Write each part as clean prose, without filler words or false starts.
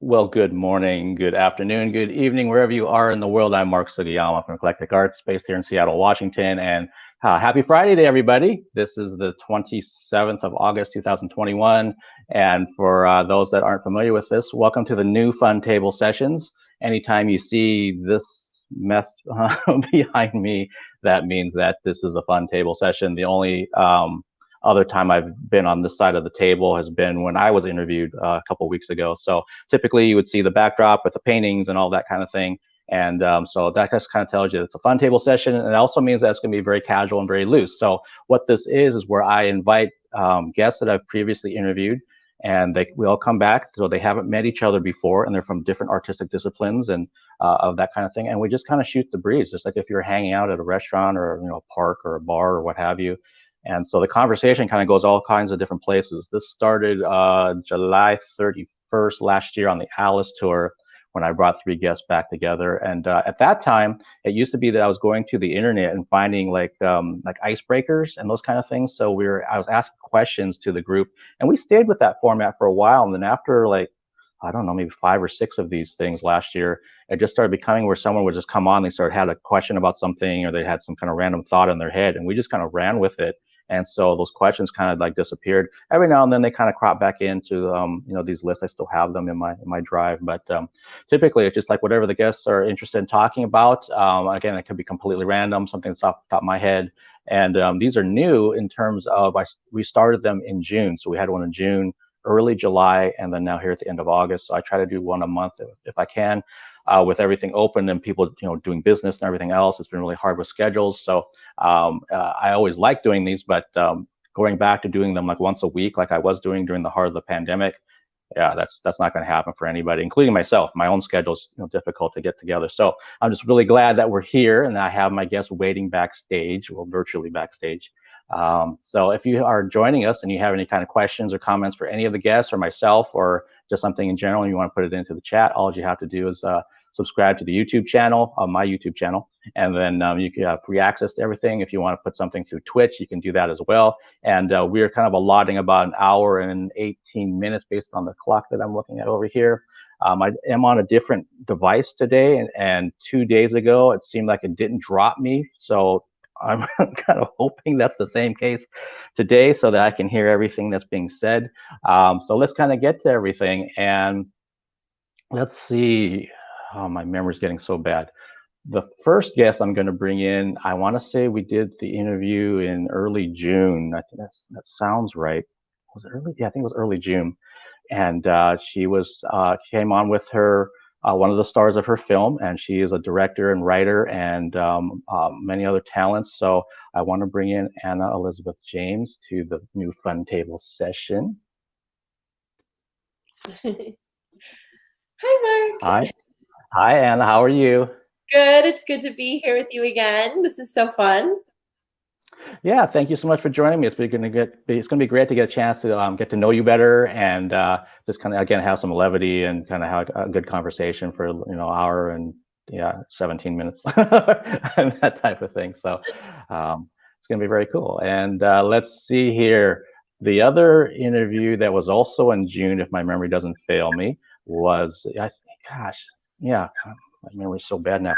Well, good morning, good afternoon, good evening, wherever you are in the world. I'm Mark Sugiyama from Eclectic Arts, based here in Seattle, Washington. And happy Friday to everybody. This is the 27th of August, 2021. And for those that aren't familiar with this, welcome to the new Fun Table Sessions. Anytime you see this mess behind me, that means that this is a Fun Table Session. The only other time I've been on this side of the table has been when I was interviewed a couple of weeks ago. So typically you would see the backdrop with the paintings and all that kind of thing. And so that just kind of tells you it's a fun table session. And it also means that it's going to be very casual and very loose. So what this is where I invite guests that I've previously interviewed, and we all come back. So they haven't met each other before, and they're from different artistic disciplines and of that kind of thing. And we just kind of shoot the breeze, just like if you're hanging out at a restaurant or a park or a bar or what have you. And so the conversation kind of goes all kinds of different places. This started July 31st last year on the Alice tour when I brought three guests back together. And at that time, it used to be that I was going to the internet and finding like icebreakers and those kind of things. So I was asking questions to the group, and we stayed with that format for a while. And then after I don't know, maybe 5 or 6 of these things last year, it just started becoming where someone would just come on, had a question about something, or they had some kind of random thought in their head, and we just kind of ran with it. And so those questions kind of like disappeared. Every now and then they kind of crop back into these lists. I still have them in my drive, but typically it's just like whatever the guests are interested in talking about. Again, it could be completely random, something that's off the top of my head. And these are new in terms of we started them in June, so we had one in June, early July, and then now here at the end of August. So I try to do one a month if I can. With everything open and people doing business and everything else, it's been really hard with schedules. So I always like doing these, but going back to doing them like once a week, like I was doing during the heart of the pandemic, yeah, that's not going to happen for anybody, including myself. My own schedule's difficult to get together. So I'm just really glad that we're here, and I have my guests waiting backstage, well, virtually backstage. So if you are joining us and you have any kind of questions or comments for any of the guests or myself, or just something in general, and you want to put it into the chat, all you have to do is subscribe to the YouTube channel, my YouTube channel, and then you can have free access to everything. If you want to put something through Twitch, you can do that as well. And we're kind of allotting about an hour and 18 minutes based on the clock that I'm looking at over here. I am on a different device today, and 2 days ago, it seemed like it didn't drop me. So I'm kind of hoping that's the same case today so that I can hear everything that's being said. So let's kind of get to everything. And let's see. Oh, my memory's getting so bad. The first guest I'm going to bring in, I want to say we did the interview in early June. I think that sounds right. Was it early? Yeah, I think it was early June. And she came on with her one of the stars of her film, and she is a director and writer and many other talents. So I want to bring in Anna Elizabeth James to the new Fun Table session. Hi, Mark. Hi, Anna. How are you? Good. It's good to be here with you again. This is so fun. Yeah, thank you so much for joining me. It's going to be great to get a chance to get to know you better and just kind of again have some levity and kind of have a good conversation for hour and 17 minutes and that type of thing. So it's going to be very cool. And let's see here. The other interview that was also in June, if my memory doesn't fail me, was my memory's so bad now.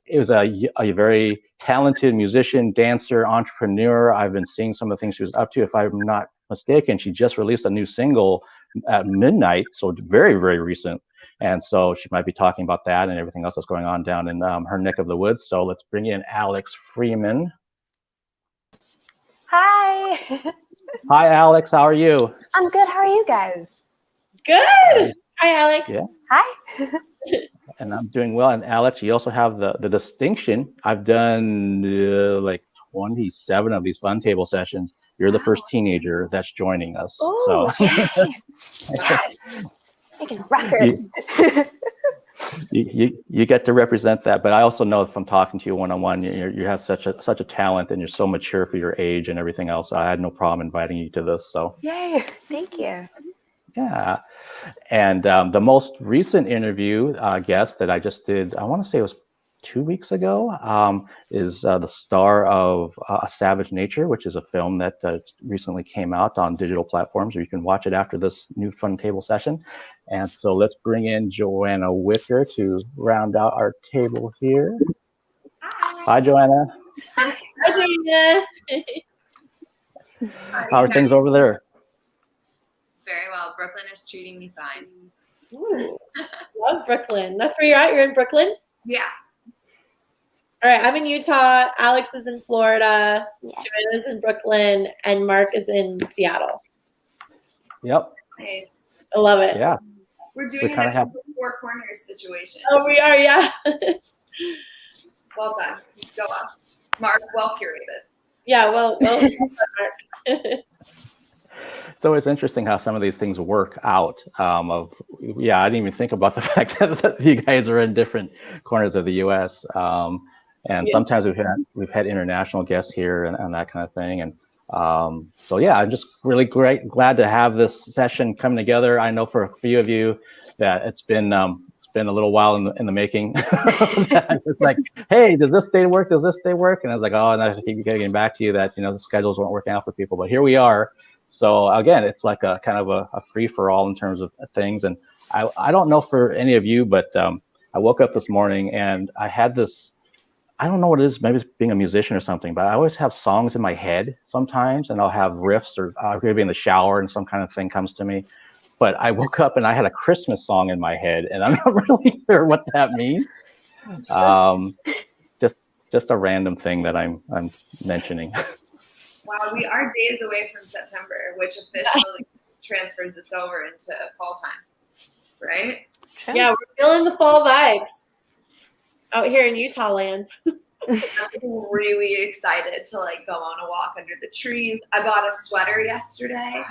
It was a very talented musician, dancer, entrepreneur. I've been seeing some of the things she was up to. If I'm not mistaken, she just released a new single at midnight, so very, very recent. And so she might be talking about that and everything else that's going on down in her neck of the woods. So let's bring in Alex Freeman. Hi. Hi, Alex. How are you? I'm good. How are you guys? Good. Hi, Alex. Yeah. Hi. And I'm doing well. And Alex, you also have the distinction. I've done like 27 of these Fun Table sessions. You're the first teenager that's joining us. Ooh, so yes, making records. You get to represent that. But I also know from talking to you one-on-one, you have such a talent, and you're so mature for your age and everything else. So I had no problem inviting you to this. So yay! Thank you. Yeah. And the most recent interview guest that I just did, I want to say it was 2 weeks ago, is the star of A Savage Nature, which is a film that recently came out on digital platforms, or you can watch it after this new fun table session. And so let's bring in Joanna Whicker to round out our table here. Hi, Joanna. Hi, Joanna. How are things over there? Very well. Brooklyn is treating me fine. Ooh, love Brooklyn. That's where you're at? You're in Brooklyn? Yeah. All right, I'm in Utah. Alex is in Florida. Yes. Joanna's in Brooklyn. And Mark is in Seattle. Yep. Nice. I love it. Yeah. We're doing kinda it as a Four Corners situation. Oh, we are, yeah. Well done. Go on. Mark, well curated. Yeah, well, Mark. It's always interesting how some of these things work out. I didn't even think about the fact that you guys are in different corners of the U.S. And Yeah. sometimes we've had international guests here and that kind of thing. And so yeah, I'm just really glad to have this session come together. I know for a few of you that it's been a little while in the making. It's like, hey, does this day work? Does this day work? And I was like, oh, and I keep getting back to you that the schedules weren't working out for people, but here we are. So again, it's like a kind of a free for all in terms of things. And I don't know for any of you, but I woke up this morning and I had this, I don't know what it is, maybe it's being a musician or something, but I always have songs in my head sometimes, and I'll have riffs, or I'll be in the shower and some kind of thing comes to me. But I woke up and I had a Christmas song in my head, and I'm not really sure what that means. Just a random thing that I'm mentioning. Wow, we are days away from September, which officially transfers us over into fall time, right? Yeah, we're feeling the fall vibes out here in Utah land. I'm really excited to go on a walk under the trees. I bought a sweater yesterday,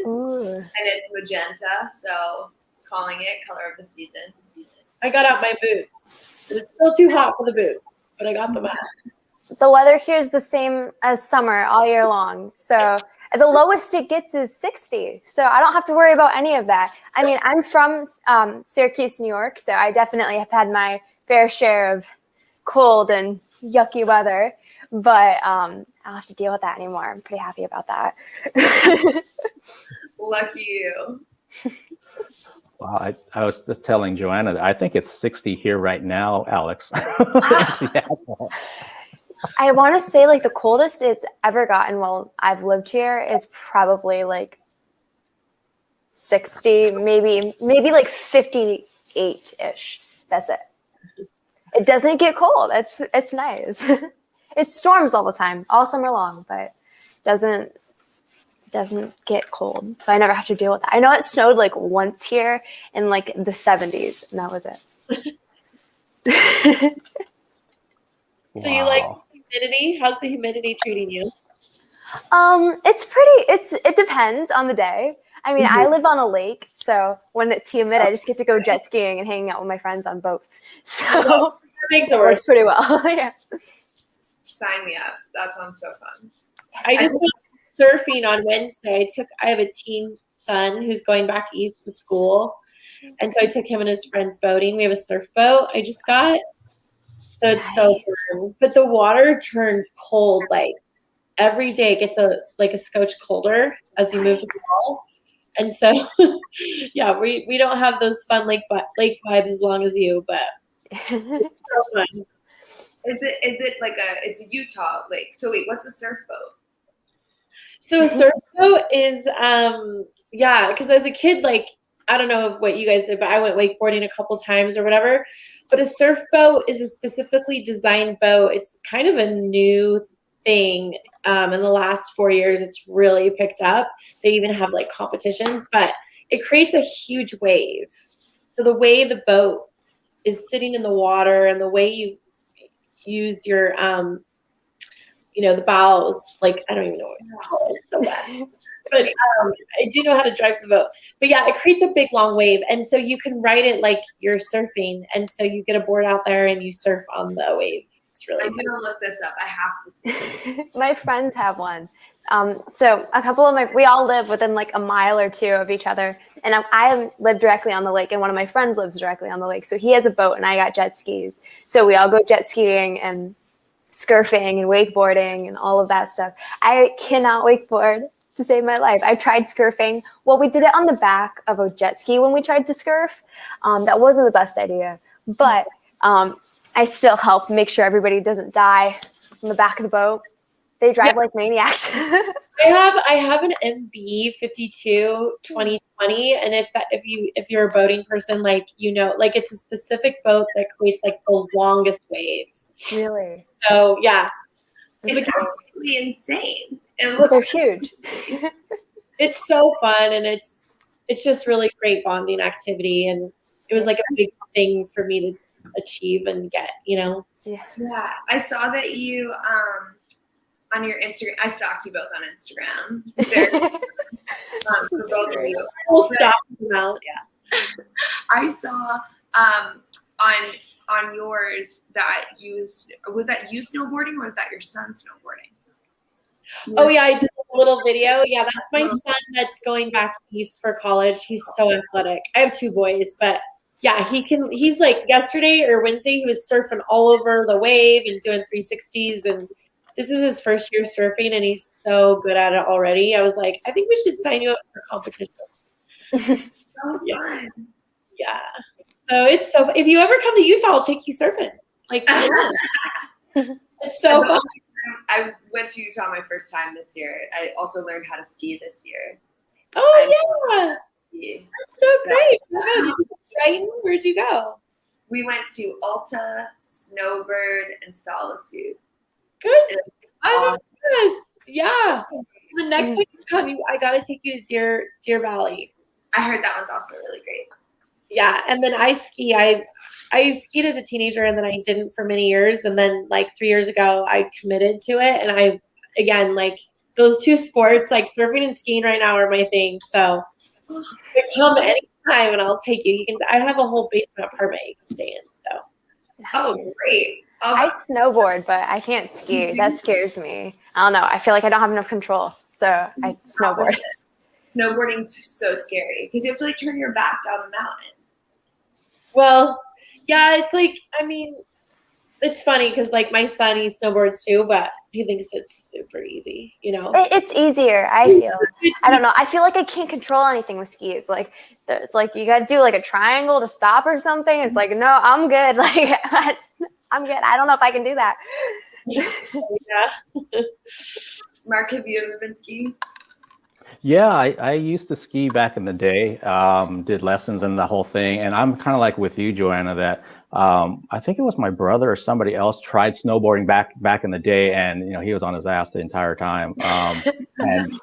Ooh. and it's magenta, so calling it color of the season. I got out my boots. It's still too hot for the boots, but I got them out. The weather here is the same as summer all year long. So the lowest it gets is 60. So I don't have to worry about any of that. I mean, I'm from Syracuse, New York, so I definitely have had my fair share of cold and yucky weather. But I don't have to deal with that anymore. I'm pretty happy about that. Lucky you. Wow, I was just telling Joanna, I think it's 60 here right now, Alex. I want to say the coldest it's ever gotten while I've lived here is probably 60, maybe 58-ish. That's it. It doesn't get cold. It's nice. It storms all the time, all summer long, but doesn't get cold. So I never have to deal with that. I know it snowed once here in the 70s, and that was it. So you like humidity? How's the humidity treating you? It depends on the day. I mean, I live on a lake, so when it's humid, I just get to go jet skiing and hanging out with my friends on boats. So That makes it works worse. pretty well. Yeah. Sign me up. That sounds so fun. I just went surfing on Wednesday. I have a teen son who's going back east to school. And so I took him and his friends boating. We have a surf boat I just got. So it's so fun. But the water turns cold every day. It gets a scotch colder as you move to the fall. And so yeah, we don't have those fun lake vibes as long as you, but it's so fun. Is it it's a Utah lake? So wait, what's a surf boat? So a surf boat is because as a kid, I don't know what you guys did, but I went wakeboarding a couple times or whatever. But a surf boat is a specifically designed boat. It's kind of a new thing. In the last 4 years, it's really picked up. They even have competitions, but it creates a huge wave. So the way the boat is sitting in the water and the way you use your, the bows, I don't even know what to call it. It's so bad. But I do know how to drive the boat. But yeah, it creates a big long wave. And so you can ride it like you're surfing. And so you get a board out there and you surf on the wave. It's really I'm going to look this up. I have to see it. My friends have one. So a couple of we all live within like a mile or two of each other. And I live directly on the lake, and one of my friends lives directly on the lake. So he has a boat and I got jet skis. So we all go jet skiing and surfing and wakeboarding and all of that stuff. I cannot wakeboard to save my life. I tried surfing. Well, we did it on the back of a jet ski when we tried to surf. That wasn't the best idea, but I still help make sure everybody doesn't die on the back of the boat. They drive like maniacs. I have an MB 52 2020, and if you're a boating person, like like it's a specific boat that creates like the longest wave. Really? So yeah, it's absolutely insane. It They're looks huge. It's so fun, and it's just really great bonding activity, and it was like a big thing for me to achieve and get. Yeah. Yeah, I saw that you on your Instagram. I stalked you both on Instagram. For both of you. We'll stop them out. Yeah. I saw on yours that was that you snowboarding or was that your son snowboarding? Oh yeah, I did a little video. Yeah, that's my son that's going back east for college. He's so athletic. I have 2 boys, but yeah, he's like yesterday or Wednesday, he was surfing all over the wave and doing 360s, and this is his first year surfing, and he's so good at it already. I was like, I think we should sign you up for competition. So fun. Yeah. So if you ever come to Utah, I'll take you surfing. Like it's so fun. I went to Utah my first time this year. I also learned how to ski this year. Oh yeah. That's so great. Wow. Did you go to Triton? Where'd you go? We went to Alta, Snowbird, and Solitude. Good. I'm obsessed. Yeah. The next time you come, I gotta take you to Deer Valley. I heard that one's also really great. Yeah, and then I ski. I skied as a teenager, and then I didn't for many years. And then like 3 years ago, I committed to it. And I, again, like those 2 sports, like surfing and skiing right now are my thing. So come anytime and I'll take you. I have a whole basement apartment you can stay in. So. Oh, great. I snowboard, but I can't ski. That scares me. I don't know. I feel like I don't have enough control. So I snowboard. Snowboarding's so scary because you have to like turn your back down the mountain. Well, yeah, it's like, I mean, it's funny because like my son, he snowboards too, but he thinks it's super easy, It's easier, I feel. I don't know. I feel like I can't control anything with skis. Like, it's like you got to do like a triangle to stop or something. It's like, no, I'm good. Like, I'm good. I don't know if I can do that. Yeah. Mark, have you ever been skiing? Yeah, I used to ski back in the day, did lessons and the whole thing. And I'm kind of like with you, Joanna, that I think it was my brother or somebody else tried snowboarding back in the day, and he was on his ass the entire time. And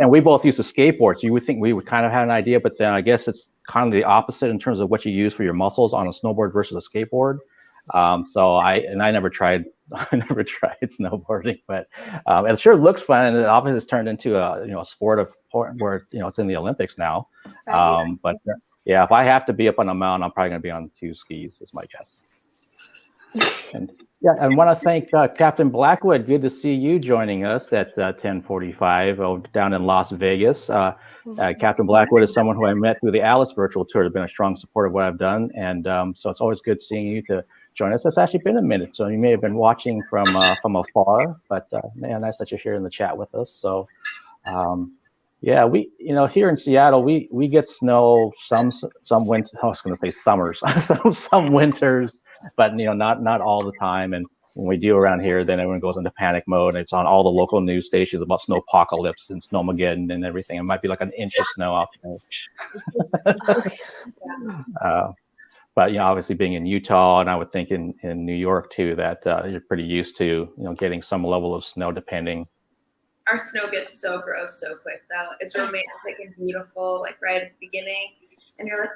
we both used to skateboard. So you would think we would kind of have an idea, but then I guess it's kind of the opposite in terms of what you use for your muscles on a snowboard versus a skateboard. So I never tried snowboarding, but it sure looks fun, and it obviously has turned into a sport of where it's in the Olympics now. But yeah, if I have to be up on a mountain, I'm probably going to be on 2 skis, is my guess. And yeah, I want to thank Captain Blackwood. Good to see you joining us at 10:45 down in Las Vegas. Captain Blackwood is someone who I met through the Alice virtual tour. Has been a strong supporter of what I've done, and so it's always good seeing you to join us. It's actually been a minute, so you may have been watching from afar, but nice that you're here in the chat with us. So yeah, we here in Seattle we get snow some winters. I was going to say summers, some winters, but not all the time. And when we do around here, then everyone goes into panic mode, and it's on all the local news stations about snowpocalypse and snowmageddon and everything. It might be like an inch of snow out there. But obviously being in Utah, and I would think in New York too, that you're pretty used to getting some level of snow depending. Our snow gets so gross so quick though. It's romantic and beautiful, like right at the beginning, and you're like,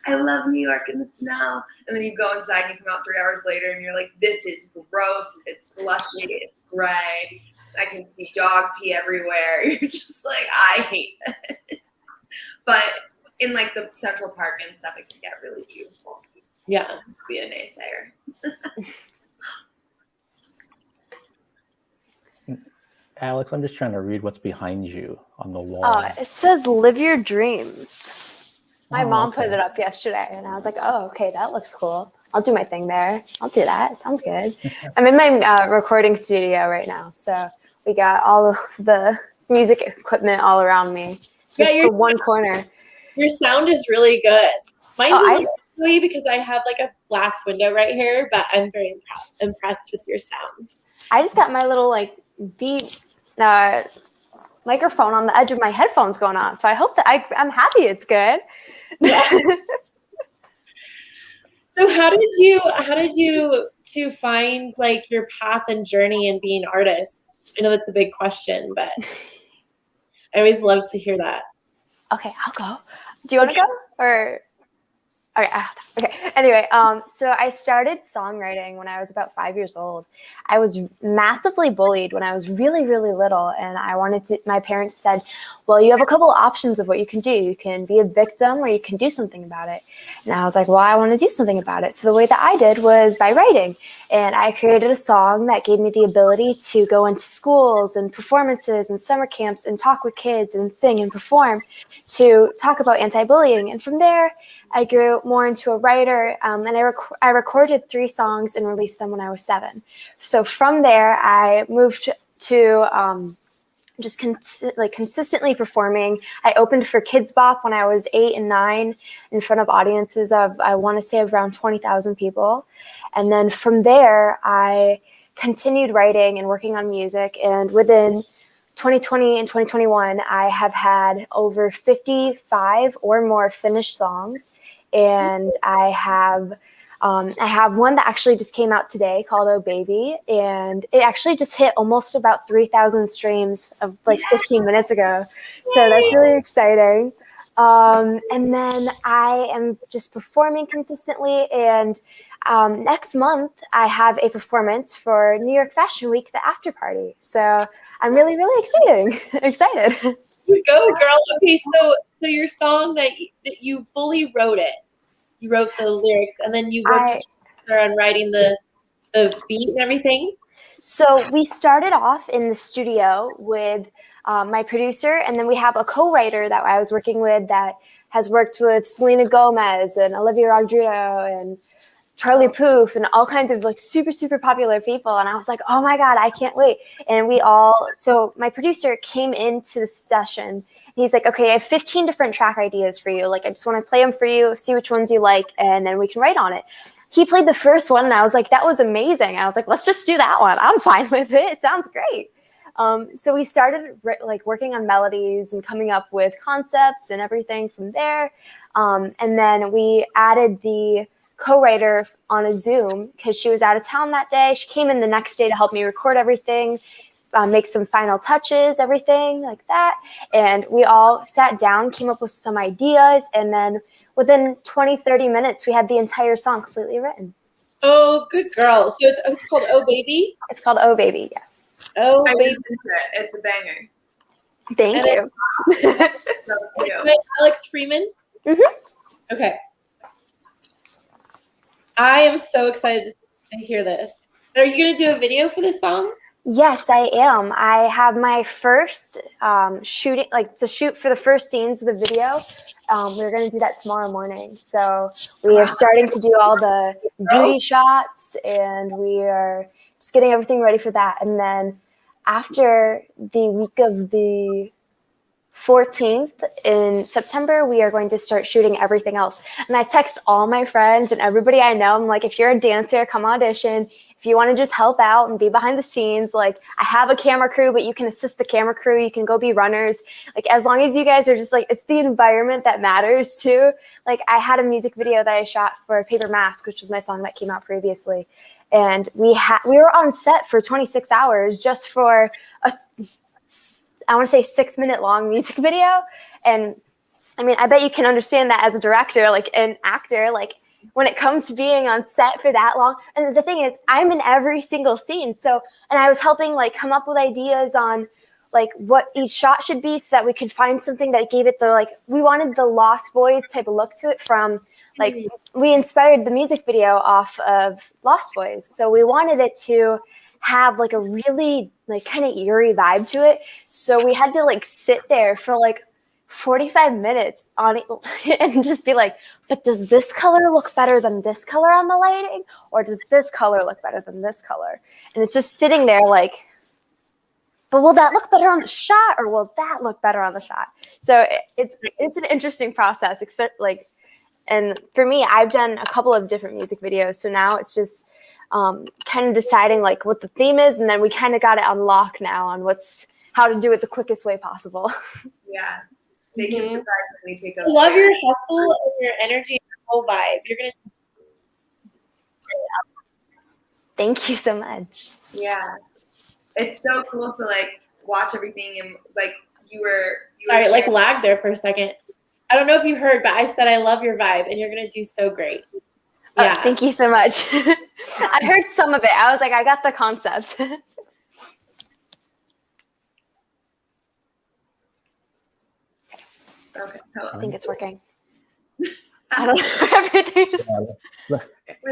I love New York in the snow. And then you go inside and you come out 3 hours later and you're like, this is gross. It's slushy. It's gray. I can see dog pee everywhere. You're just like, I hate this. But in like the Central Park and stuff, it can get really beautiful. Yeah. Be a naysayer. Alex, I'm just trying to read what's behind you on the wall. It says "Live Your Dreams." My mom okay. put it up yesterday, and I was like, "Oh, okay, that looks cool. I'll do my thing there. I'll do that. Sounds good." I'm in my recording studio right now, so we got all of the music equipment all around me. So this is the one corner. Your sound is really good. Mine's a little silly because I have like a glass window right here, but I'm very impressed with your sound. I just got my little like beat microphone on the edge of my headphones going on, so I hope that I'm happy it's good. Yeah. So how did you to find like your path and journey in being artists? I know that's a big question, but I always love to hear that. Okay, I'll go. Do you want to go or? Okay. Anyway, so I started songwriting when I was about 5 years old. I was massively bullied when I was really, really little, and my parents said, well, you have a couple of options of what you can do. You can be a victim or you can do something about it. And I was like, well, I want to do something about it. So the way that I did was by writing. And I created a song that gave me the ability to go into schools and performances and summer camps and talk with kids and sing and perform to talk about anti-bullying. And from there, I grew more into a writer, and I recorded 3 songs and released them when I was 7. So from there, I moved to just consistently performing. I opened for Kids Bop when I was 8 and 9 in front of audiences of, I want to say, around 20,000 people. And then from there, I continued writing and working on music. And within 2020 and 2021, I have had over 55 or more finished songs. And I have one that actually just came out today called "Oh Baby," and it actually just hit almost about 3,000 streams of like 15 minutes ago. So that's really exciting. And then I am just performing consistently. And next month, I have a performance for New York Fashion Week, the after party. So I'm really, really excited. Go, girl. Okay, so your song that you fully wrote it. You wrote the lyrics, and then you worked on writing the beat and everything. So we started off in the studio with my producer, and then we have a co-writer that I was working with that has worked with Selena Gomez and Olivia Rodrigo and Charlie Puth and all kinds of like super, super popular people. And I was like, oh my God, I can't wait. And so my producer came into the session. He's like, okay, I have 15 different track ideas for you. Like, I just want to play them for you, see which ones you like, and then we can write on it. He played the first one, and I was like, that was amazing. I was like, let's just do that one. I'm fine with it. It sounds great. So we started like working on melodies and coming up with concepts and everything from there. And then we added the co-writer on a Zoom because she was out of town that day. She came in the next day to help me record everything, make some final touches, everything like that. And we all sat down, came up with some ideas, and then within 20, 30 minutes, we had the entire song completely written. Oh, good girl. So it's called "Oh Baby"? It's called "Oh Baby," yes. Oh, I baby. listened to it. It's a banger. Thank you. It's by Alex Freeman? Mm-hmm. Okay. I am so excited to hear this. Are you going to do a video for this song? Yes, I am. I have my first shooting, like to shoot for the first scenes of the video. We're going to do that tomorrow morning. So we are starting to do all the beauty shots, and we are just getting everything ready for that. And then after the week of the 14th in September, we are going to start shooting everything else. And I text all my friends and everybody I know. I'm like, if you're a dancer, come audition. If you want to just help out and be behind the scenes, like I have a camera crew, but you can assist the camera crew. You can go be runners. Like as long as you guys are just like, it's the environment that matters too. Like I had a music video that I shot for Paper Mask, which was my song that came out previously. And we were on set for 26 hours just for I want to say 6-minute long music video. And I mean, I bet you can understand that as a director, like an actor, like when it comes to being on set for that long. And the thing is, I'm in every single scene. So, and I was helping like come up with ideas on like what each shot should be so that we could find something that gave it the, like, we wanted the Lost Boys type of look to it from like, we inspired the music video off of Lost Boys. So we wanted it to have like a really like kind of eerie vibe to it. So we had to like sit there for like 45 minutes on it and just be like, but does this color look better than this color on the lighting? Or does this color look better than this color? And it's just sitting there like, but will that look better on the shot, or will that look better on the shot? So it's an interesting process. And for me, I've done a couple of different music videos. So now it's just kind of deciding like what the theme is, and then we kind of got it on lock now on how to do it the quickest way possible. Yeah, they can surprisingly take I love your hustle and your energy and your whole vibe. You're gonna. Thank you so much. Yeah. It's so cool to like watch everything, and like you were Sorry, like lagged there for a second. I don't know if you heard, but I said I love your vibe and you're gonna do so great. Yeah. Oh, thank you so much. I heard some of it. I was like, I got the concept. Okay. I think it's working. I don't know. Everything just.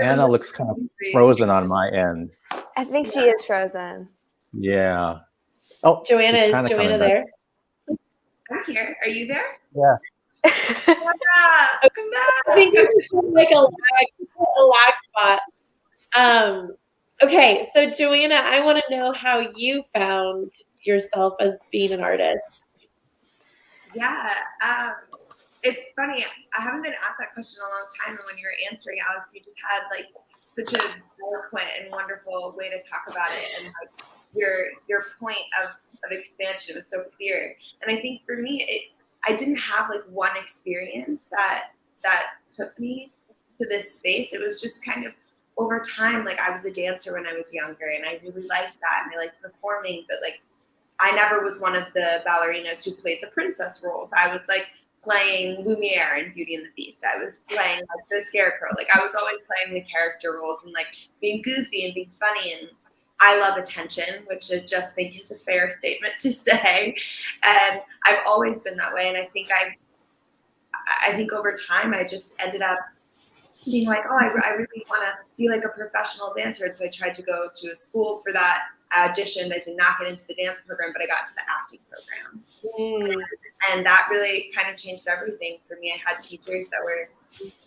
Anna looks kind of frozen on my end. I think she is frozen. Yeah. Oh, Joanna, is Joanna there? I'm here. Are you there? Yeah. Come back. I think this is like a lag spot. Okay, so Joanna, I want to know how you found yourself as being an artist. Yeah. It's funny. I haven't been asked that question in a long time, and when you were answering, Alex, you just had like such an eloquent and wonderful way to talk about it, and like your point of expansion was so clear. And I think for me, I didn't have like one experience that took me to this space. It was just kind of over time. Like I was a dancer when I was younger, and I really liked that, and I liked performing, but like I never was one of the ballerinas who played the princess roles. I was like playing Lumiere in Beauty and the Beast. I was playing like the Scarecrow. Like I was always playing the character roles and like being goofy and being funny. And I love attention, which I just think is a fair statement to say. And I've always been that way. And I think over time I just ended up being like, oh, I really want to be like a professional dancer. And so I tried to go to a school for that. I auditioned. I did not get into the dance program, but I got to the acting program. And that really kind of changed everything for me. I had teachers that were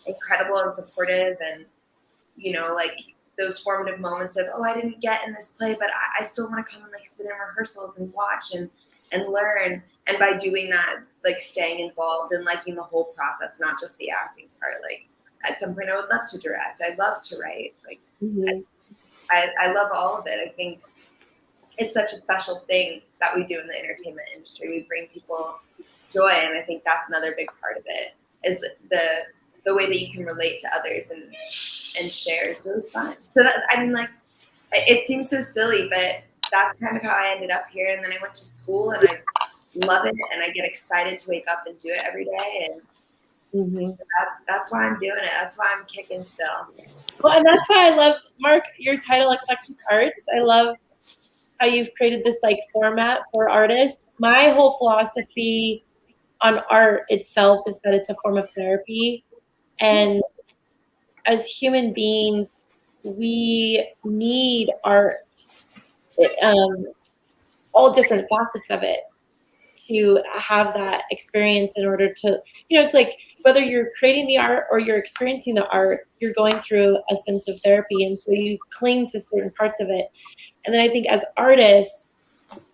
incredible and supportive, and, you know, like those formative moments of, oh, I didn't get in this play, but I still want to come and like sit in rehearsals and watch and learn. And by doing that, like staying involved and liking the whole process, not just the acting part. Like at some point I would love to direct. I love to write. Like I love all of it. I think it's such a special thing that we do in the entertainment industry. We bring people joy, and I think that's another big part of it, is the way that you can relate to others and share is really fun. So that, I mean, like, it seems so silly, but that's kind of how I ended up here. And then I went to school, and I love it, and I get excited to wake up and do it every day. And so that's why I'm doing it. That's why I'm kicking still. Well, and that's why I love, Mark, your title, Eclectic Arts. I love how you've created this like format for artists. My whole philosophy on art itself is that it's a form of therapy. And as human beings, we need art, all different facets of it, to have that experience in order to, you know, it's like whether you're creating the art or you're experiencing the art, you're going through a sense of therapy. And so you cling to certain parts of it. And then I think as artists,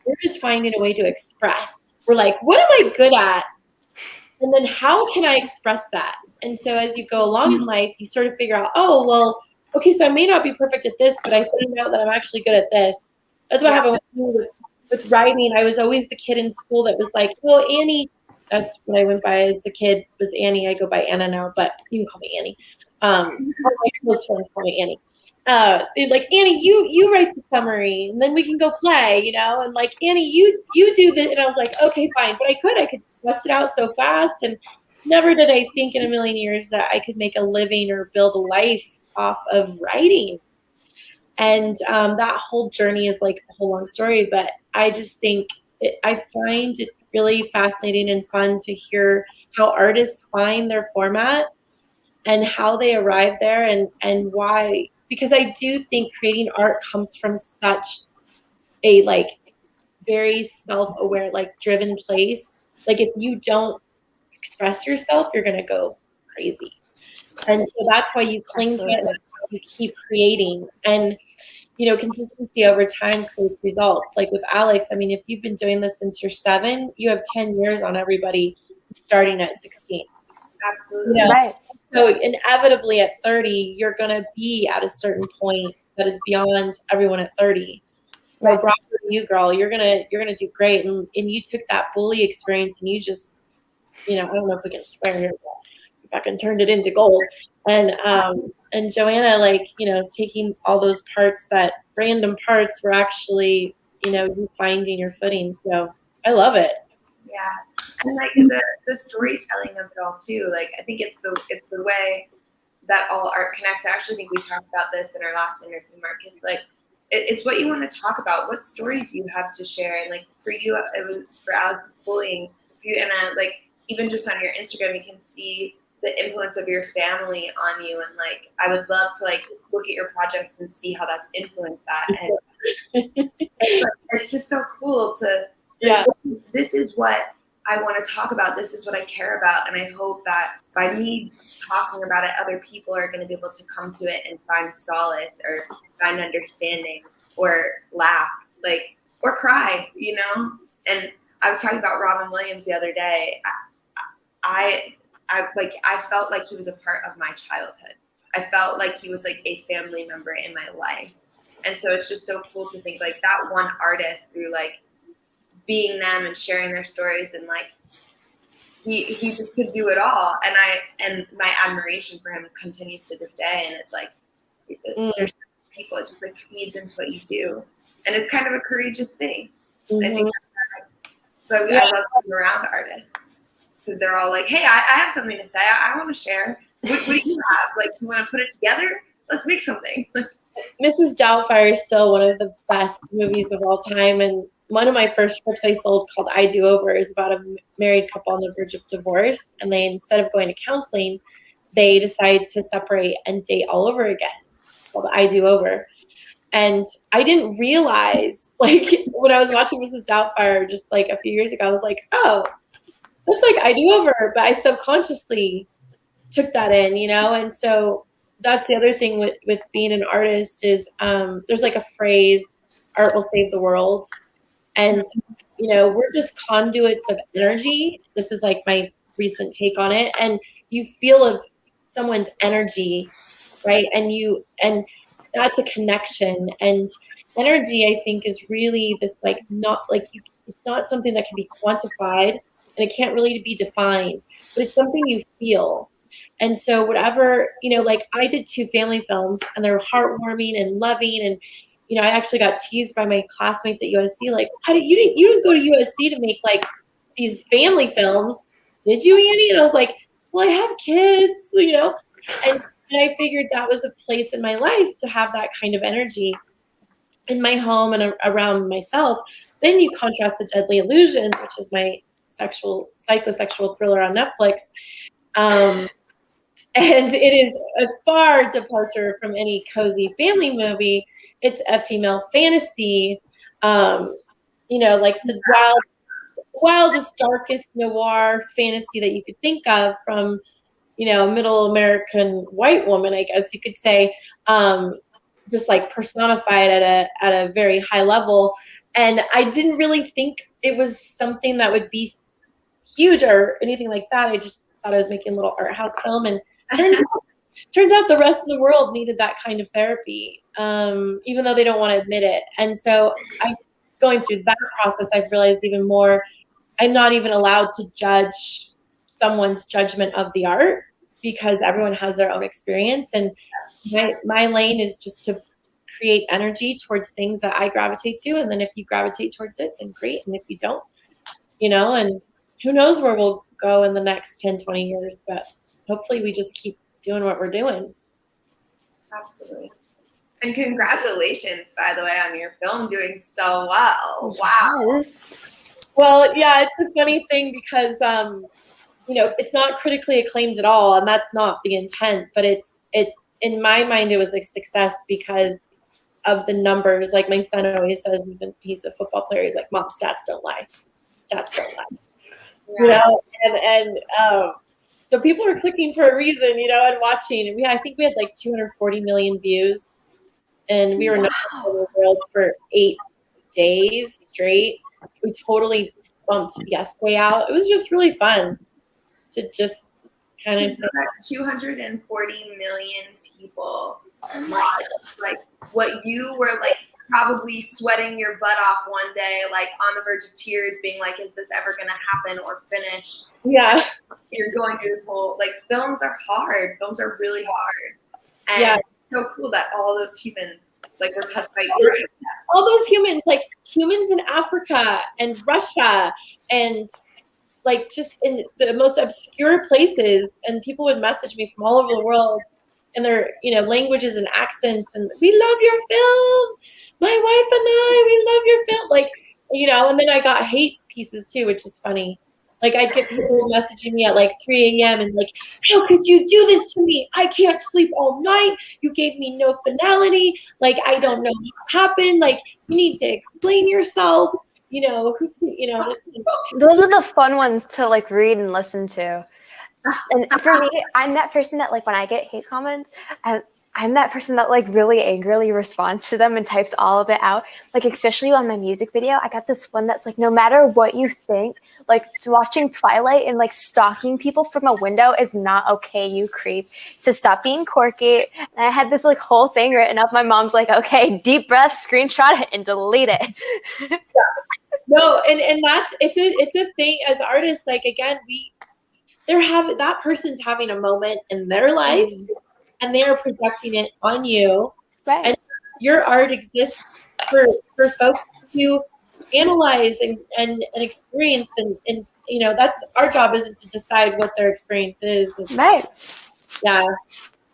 we're just finding a way to express. We're like, what am I good at? And then how can I express that? And so as you go along in life, you sort of figure out, oh, well, okay, so I may not be perfect at this, but I find out that I'm actually good at this. That's what happened with writing. I was always the kid in school that was like, well, Annie, that's what I went by as a kid, was Annie. I go by Anna now, but you can call me Annie. All my close friends call me Annie. They're like, Annie, you write the summary, and then we can go play, you know, and like, Annie, you do this. And I was like, okay, fine. But I could bust it out so fast, and never did I think in a million years that I could make a living or build a life off of writing. And that whole journey is like a whole long story, but I just think I find it really fascinating and fun to hear how artists find their format and how they arrive there, and why because I do think creating art comes from such a like very self-aware, like driven place. Like if you don't express yourself, you're gonna go crazy. And so that's why you cling to it, and that's why you keep creating. And you know, consistency over time creates results. Like with Alex, I mean, if you've been doing this since you're 7, you have 10 years on everybody starting at 16. Absolutely. You know? Right. So inevitably at 30, you're gonna be at a certain point that is beyond everyone at 30. So Right. bravo to you, girl. You're gonna do great. And you took that bully experience and you just, you know, I don't know if we can swear here, but you fucking turned it into gold. And Joanna, like, you know, taking all those parts, that random parts were actually, you know, you finding your footing. So I love it. Yeah, and like the storytelling of it all too. Like I think it's the way that all art connects. I actually think we talked about this in our last interview, Marcus. Like it's what you want to talk about. What story do you have to share? And like for you, it was for Alex bullying. For you, and like even just on your Instagram, you can see the influence of your family on you. And like I would love to like look at your projects and see how that's influenced that. And it's just so cool to. Yeah. This is what I want to talk about. This is what I care about. And I hope that by me talking about it, other people are going to be able to come to it and find solace or find understanding or laugh, like, or cry, you know? And I was talking about Robin Williams the other day. I felt like he was a part of my childhood. I felt like he was like a family member in my life. And so it's just so cool to think like that one artist through like being them and sharing their stories, and like he just could do it all, and my admiration for him continues to this day. And it's like there's people, it just like feeds into what you do, and it's kind of a courageous thing. I think so. I love being around artists because they're all like, hey, I have something to say, I want to share. What do you have? Like, do you want to put it together? Let's make something. Mrs. Doubtfire is still one of the best movies of all time. And one of my first scripts I sold, called I Do Over, is about a married couple on the verge of divorce. And they, instead of going to counseling, they decide to separate and date all over again. It's called I Do Over. And I didn't realize, like, when I was watching Mrs. Doubtfire just like a few years ago, I was like, oh, that's like I Do Over. But I subconsciously took that in, you know? And so that's the other thing with being an artist is there's like a phrase, art will save the world. And, you know, we're just conduits of energy. This is like my recent take on it. And you feel of someone's energy, right? And that's a connection. And energy, I think, is really this like not like it's not something that can be quantified, and it can't really be defined, but it's something you feel. And so whatever, you know, like I did 2 family films, and they're heartwarming and loving. And, you know, I actually got teased by my classmates at USC, like, you didn't go to USC to make like these family films, did you, Annie? And I was like, well, I have kids, you know, and I figured that was a place in my life to have that kind of energy in my home and around myself. Then you contrast The Deadly Illusion, which is my psychosexual thriller on Netflix. And it is a far departure from any cozy family movie. It's a female fantasy, you know, like the wildest, darkest noir fantasy that you could think of from, you know, a middle American white woman, I guess you could say, just like personified at a very high level. And I didn't really think it was something that would be huge or anything like that. I just thought I was making a little art house film, and turns out the rest of the world needed that kind of therapy, even though they don't want to admit it. And so going through that process, I've realized even more, I'm not even allowed to judge someone's judgment of the art, because everyone has their own experience. And my lane is just to create energy towards things that I gravitate to. And then if you gravitate towards it, then great. And if you don't, you know, and who knows where we'll go in the next 10, 20 years, but hopefully we just keep doing what we're doing. Absolutely. And congratulations, by the way, on your film doing so well. Wow. Yes. Well, yeah, it's a funny thing because, you know, it's not critically acclaimed at all, and that's not the intent, but in my mind, it was a success because of the numbers. Like my son always says, he's a football player. He's like, Mom, stats don't lie. Stats don't lie. You know, and so people are clicking for a reason, you know, and watching. And I think we had like 240 million views, and we were number one in the world for 8 days straight. We totally bumped yesterday out. It was just really fun to just kind of 240 million people like what you were like probably sweating your butt off one day, like on the verge of tears, being like, is this ever gonna happen or finish? Yeah. You're going through this whole, like, films are hard. Films are really hard. And yeah. It's so cool that all those humans, like, were touched by all those humans, like humans in Africa and Russia and like just in the most obscure places, and people would message me from all over the world and their, you know, languages and accents, and we love your film. My wife and I, we love your film. Like, you know, and then I got hate pieces too, which is funny. Like I'd get people messaging me at like 3 a.m. and like, how could you do this to me? I can't sleep all night. You gave me no finality. Like, I don't know what happened. Like, you need to explain yourself. You know, those are the fun ones to like read and listen to. And for me, I'm that person that like when I get hate comments, I'm that person that like really angrily responds to them and types all of it out. Like especially on my music video, I got this one that's like, no matter what you think, like watching Twilight and like stalking people from a window is not okay, you creep. So stop being quirky. And I had this like whole thing written up. My mom's like, okay, deep breath, screenshot it and delete it. Yeah. No, and that's it's a thing as artists. Like again, that person's having a moment in their life, and they are projecting it on you. Right. And your art exists for folks to analyze and experience, and you know, that's our job, isn't to decide what their experience is. Right. Yeah.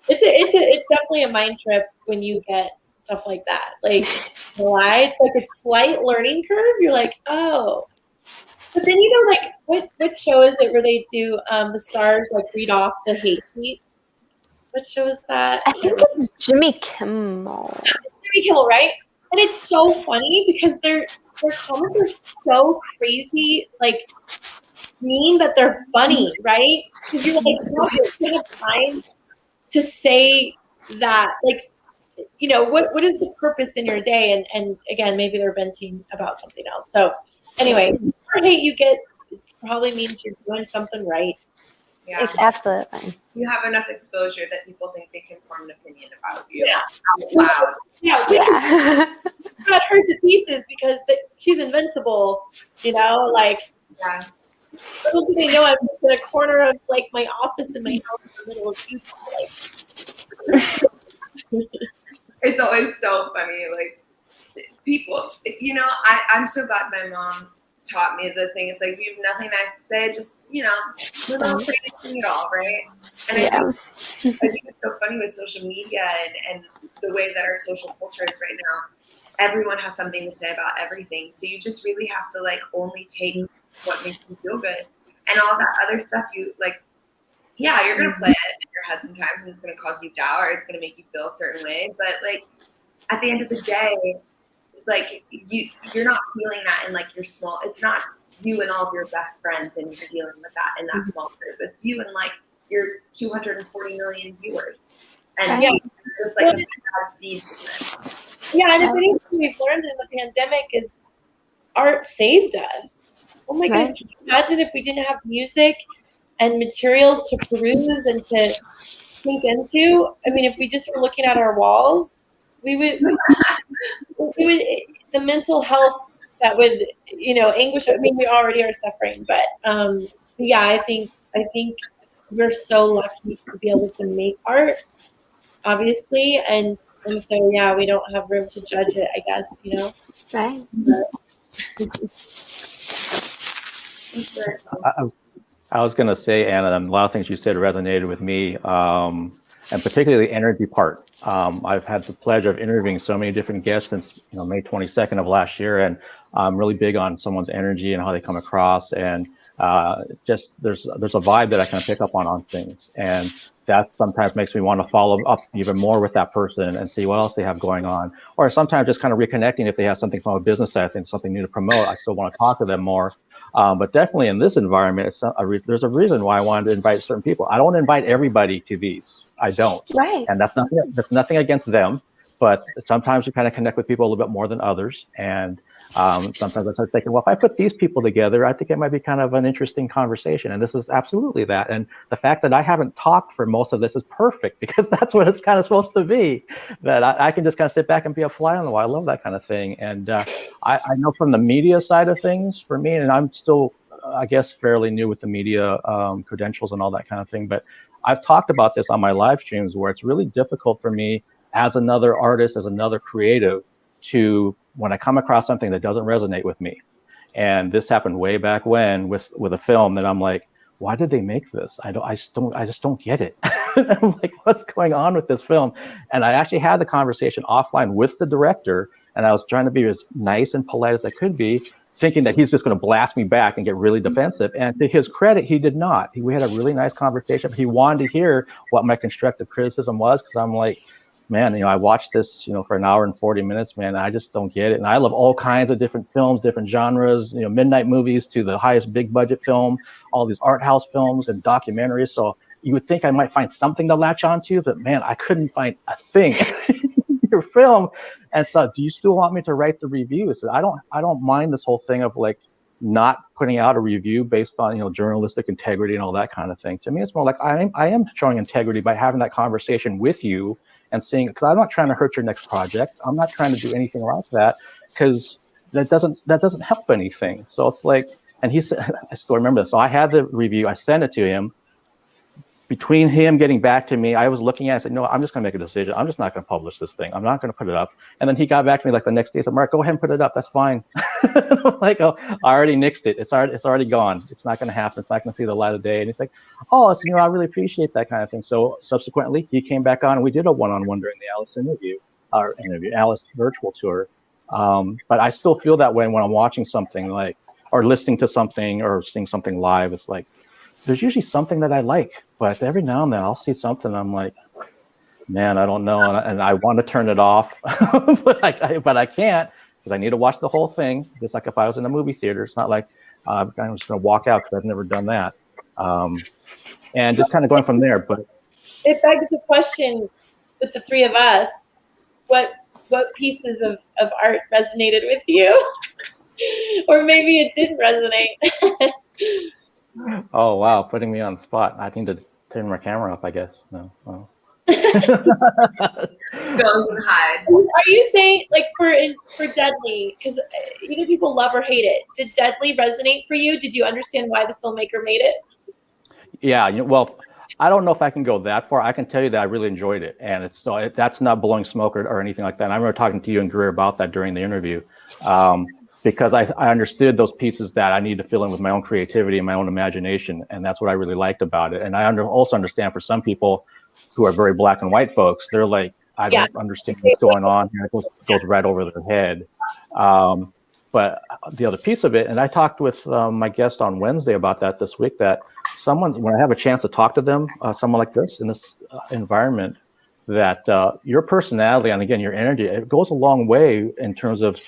It's definitely a mind trip when you get stuff like that. Like, why? It's like a slight learning curve. You're like, oh. But then, you know, like, what show is it where they do the stars, like, read off the hate tweets? What show is that? I think it's Jimmy Kimmel. Jimmy Kimmel, right? And it's so funny because their comments are so crazy, like, mean that they're funny, right? Because you're like, you have time to say that, like, you know, what is the purpose in your day? And again, maybe they're venting about something else. So anyway, the more hate you get, it probably means you're doing something right. Yeah. It's absolutely. You have enough exposure that people think they can form an opinion about you. Yeah. Wow. Yeah. Got her to pieces because she's invincible, you know, like, yeah. Little do they know I'm just in a corner of like my office in my house in the middle of Utah. Like. It's always so funny, like people. You know, I'm so glad my mom taught me the thing. It's like, if you have nothing nice to say, just, you know, don't say anything at all, right? And I think it's so funny with social media and the way that our social culture is right now. Everyone has something to say about everything, so you just really have to like only take what makes you feel good, and all that other stuff. You like, yeah, you're gonna play it in your head sometimes, and it's gonna cause you doubt, or it's gonna make you feel a certain way. But like, at the end of the day, like you're not feeling that in like your small. It's not you and all of your best friends, and you're dealing with that in that small group. It's you and like your 240 million viewers, and just like bad seeds. Yeah, and if anything we've learned in the pandemic is art saved us. Oh my goodness, can you imagine if we didn't have music and materials to peruse and to sink into? I mean, if we just were looking at our walls, we would the mental health that would, you know, anguish. I mean, we already are suffering, but yeah, I think we're so lucky to be able to make art, obviously, and so yeah, we don't have room to judge it, I guess, you know. Right. I was going to say, Anna, a lot of things you said resonated with me. and particularly the energy part. I've had the pleasure of interviewing so many different guests since May 22nd of last year, and I'm really big on someone's energy and how they come across, and just there's a vibe that I kind of pick up on things, and that sometimes makes me want to follow up even more with that person and see what else they have going on, or sometimes just kind of reconnecting if they have something from a business side, I think something new to promote. I still want to talk to them more. But definitely in this environment, there's a reason why I wanted to invite certain people. I don't invite everybody to these. I don't. Right. And that's nothing against them. But sometimes you kind of connect with people a little bit more than others. And sometimes I start thinking, well, if I put these people together, I think it might be kind of an interesting conversation. And this is absolutely that. And the fact that I haven't talked for most of this is perfect, because that's what it's kind of supposed to be, that I can just kind of sit back and be a fly on the wall. I love that kind of thing. And I know from the media side of things, for me, and I'm still, I guess, fairly new with the media credentials and all that kind of thing, but I've talked about this on my live streams where it's really difficult for me as another artist, as another creative, to, when I come across something that doesn't resonate with me. And this happened way back when with a film that I'm like, why did they make this? I just don't get it. I'm like, what's going on with this film? And I actually had the conversation offline with the director, and I was trying to be as nice and polite as I could be, thinking that he's just going to blast me back and get really defensive. And to his credit, he did not. We had a really nice conversation. He wanted to hear what my constructive criticism was, because I'm like, man, I watched this, for an hour and 40 minutes, man, I just don't get it. And I love all kinds of different films, different genres, midnight movies to the highest big budget film, all these art house films and documentaries. So you would think I might find something to latch onto, but man, I couldn't find a thing in your film. And so, do you still want me to write the review? So I don't mind this whole thing of like not putting out a review based on, journalistic integrity and all that kind of thing. To me, it's more like I am showing integrity by having that conversation with you and seeing, because I'm not trying to hurt your next project. I'm not trying to do anything like that, because that doesn't help anything. So it's like, and he said, I still remember this. So I had the review, I sent it to him. Between him getting back to me, I was looking at it and said, no, I'm just going to make a decision. I'm just not going to publish this thing. I'm not going to put it up. And then he got back to me like the next day. He said, Mark, go ahead and put it up. That's fine. I'm like, oh, I already nixed it. It's already gone. It's not going to happen. It's not going to see the light of day. And he's like, oh, so, I really appreciate that kind of thing. So subsequently, he came back on and we did a one-on-one during the Alice virtual tour. But I still feel that way when I'm watching something like, or listening to something or seeing something live. It's like, there's usually something that I like, but every now and then I'll see something I'm like, man, I don't know, and I want to turn it off, but I can't, because I need to watch the whole thing. Just like if I was in a movie theater, it's not like I'm just going to walk out, because I've never done that, and just kind of going from there. But it begs the question with the three of us: what pieces of art resonated with you, or maybe it didn't resonate? Oh, wow, putting me on the spot. I need to turn my camera off, I guess. No. Oh. Goes and hides. Are you saying, like, for Deadly, because either people love or hate it, did Deadly resonate for you? Did you understand why the filmmaker made it? Yeah, well, I don't know if I can go that far. I can tell you that I really enjoyed it, and that's not blowing smoke or anything like that. And I remember talking to you and Greer about that during the interview. Because I understood those pieces that I need to fill in with my own creativity and my own imagination. And that's what I really liked about it. And I also understand for some people who are very black and white folks, they're like, I don't understand what's going on here. It goes right over their head. But the other piece of it, and I talked with my guest on Wednesday about that this week, that when I have a chance to talk to them, someone like this in this environment, that your personality and again, your energy, it goes a long way in terms of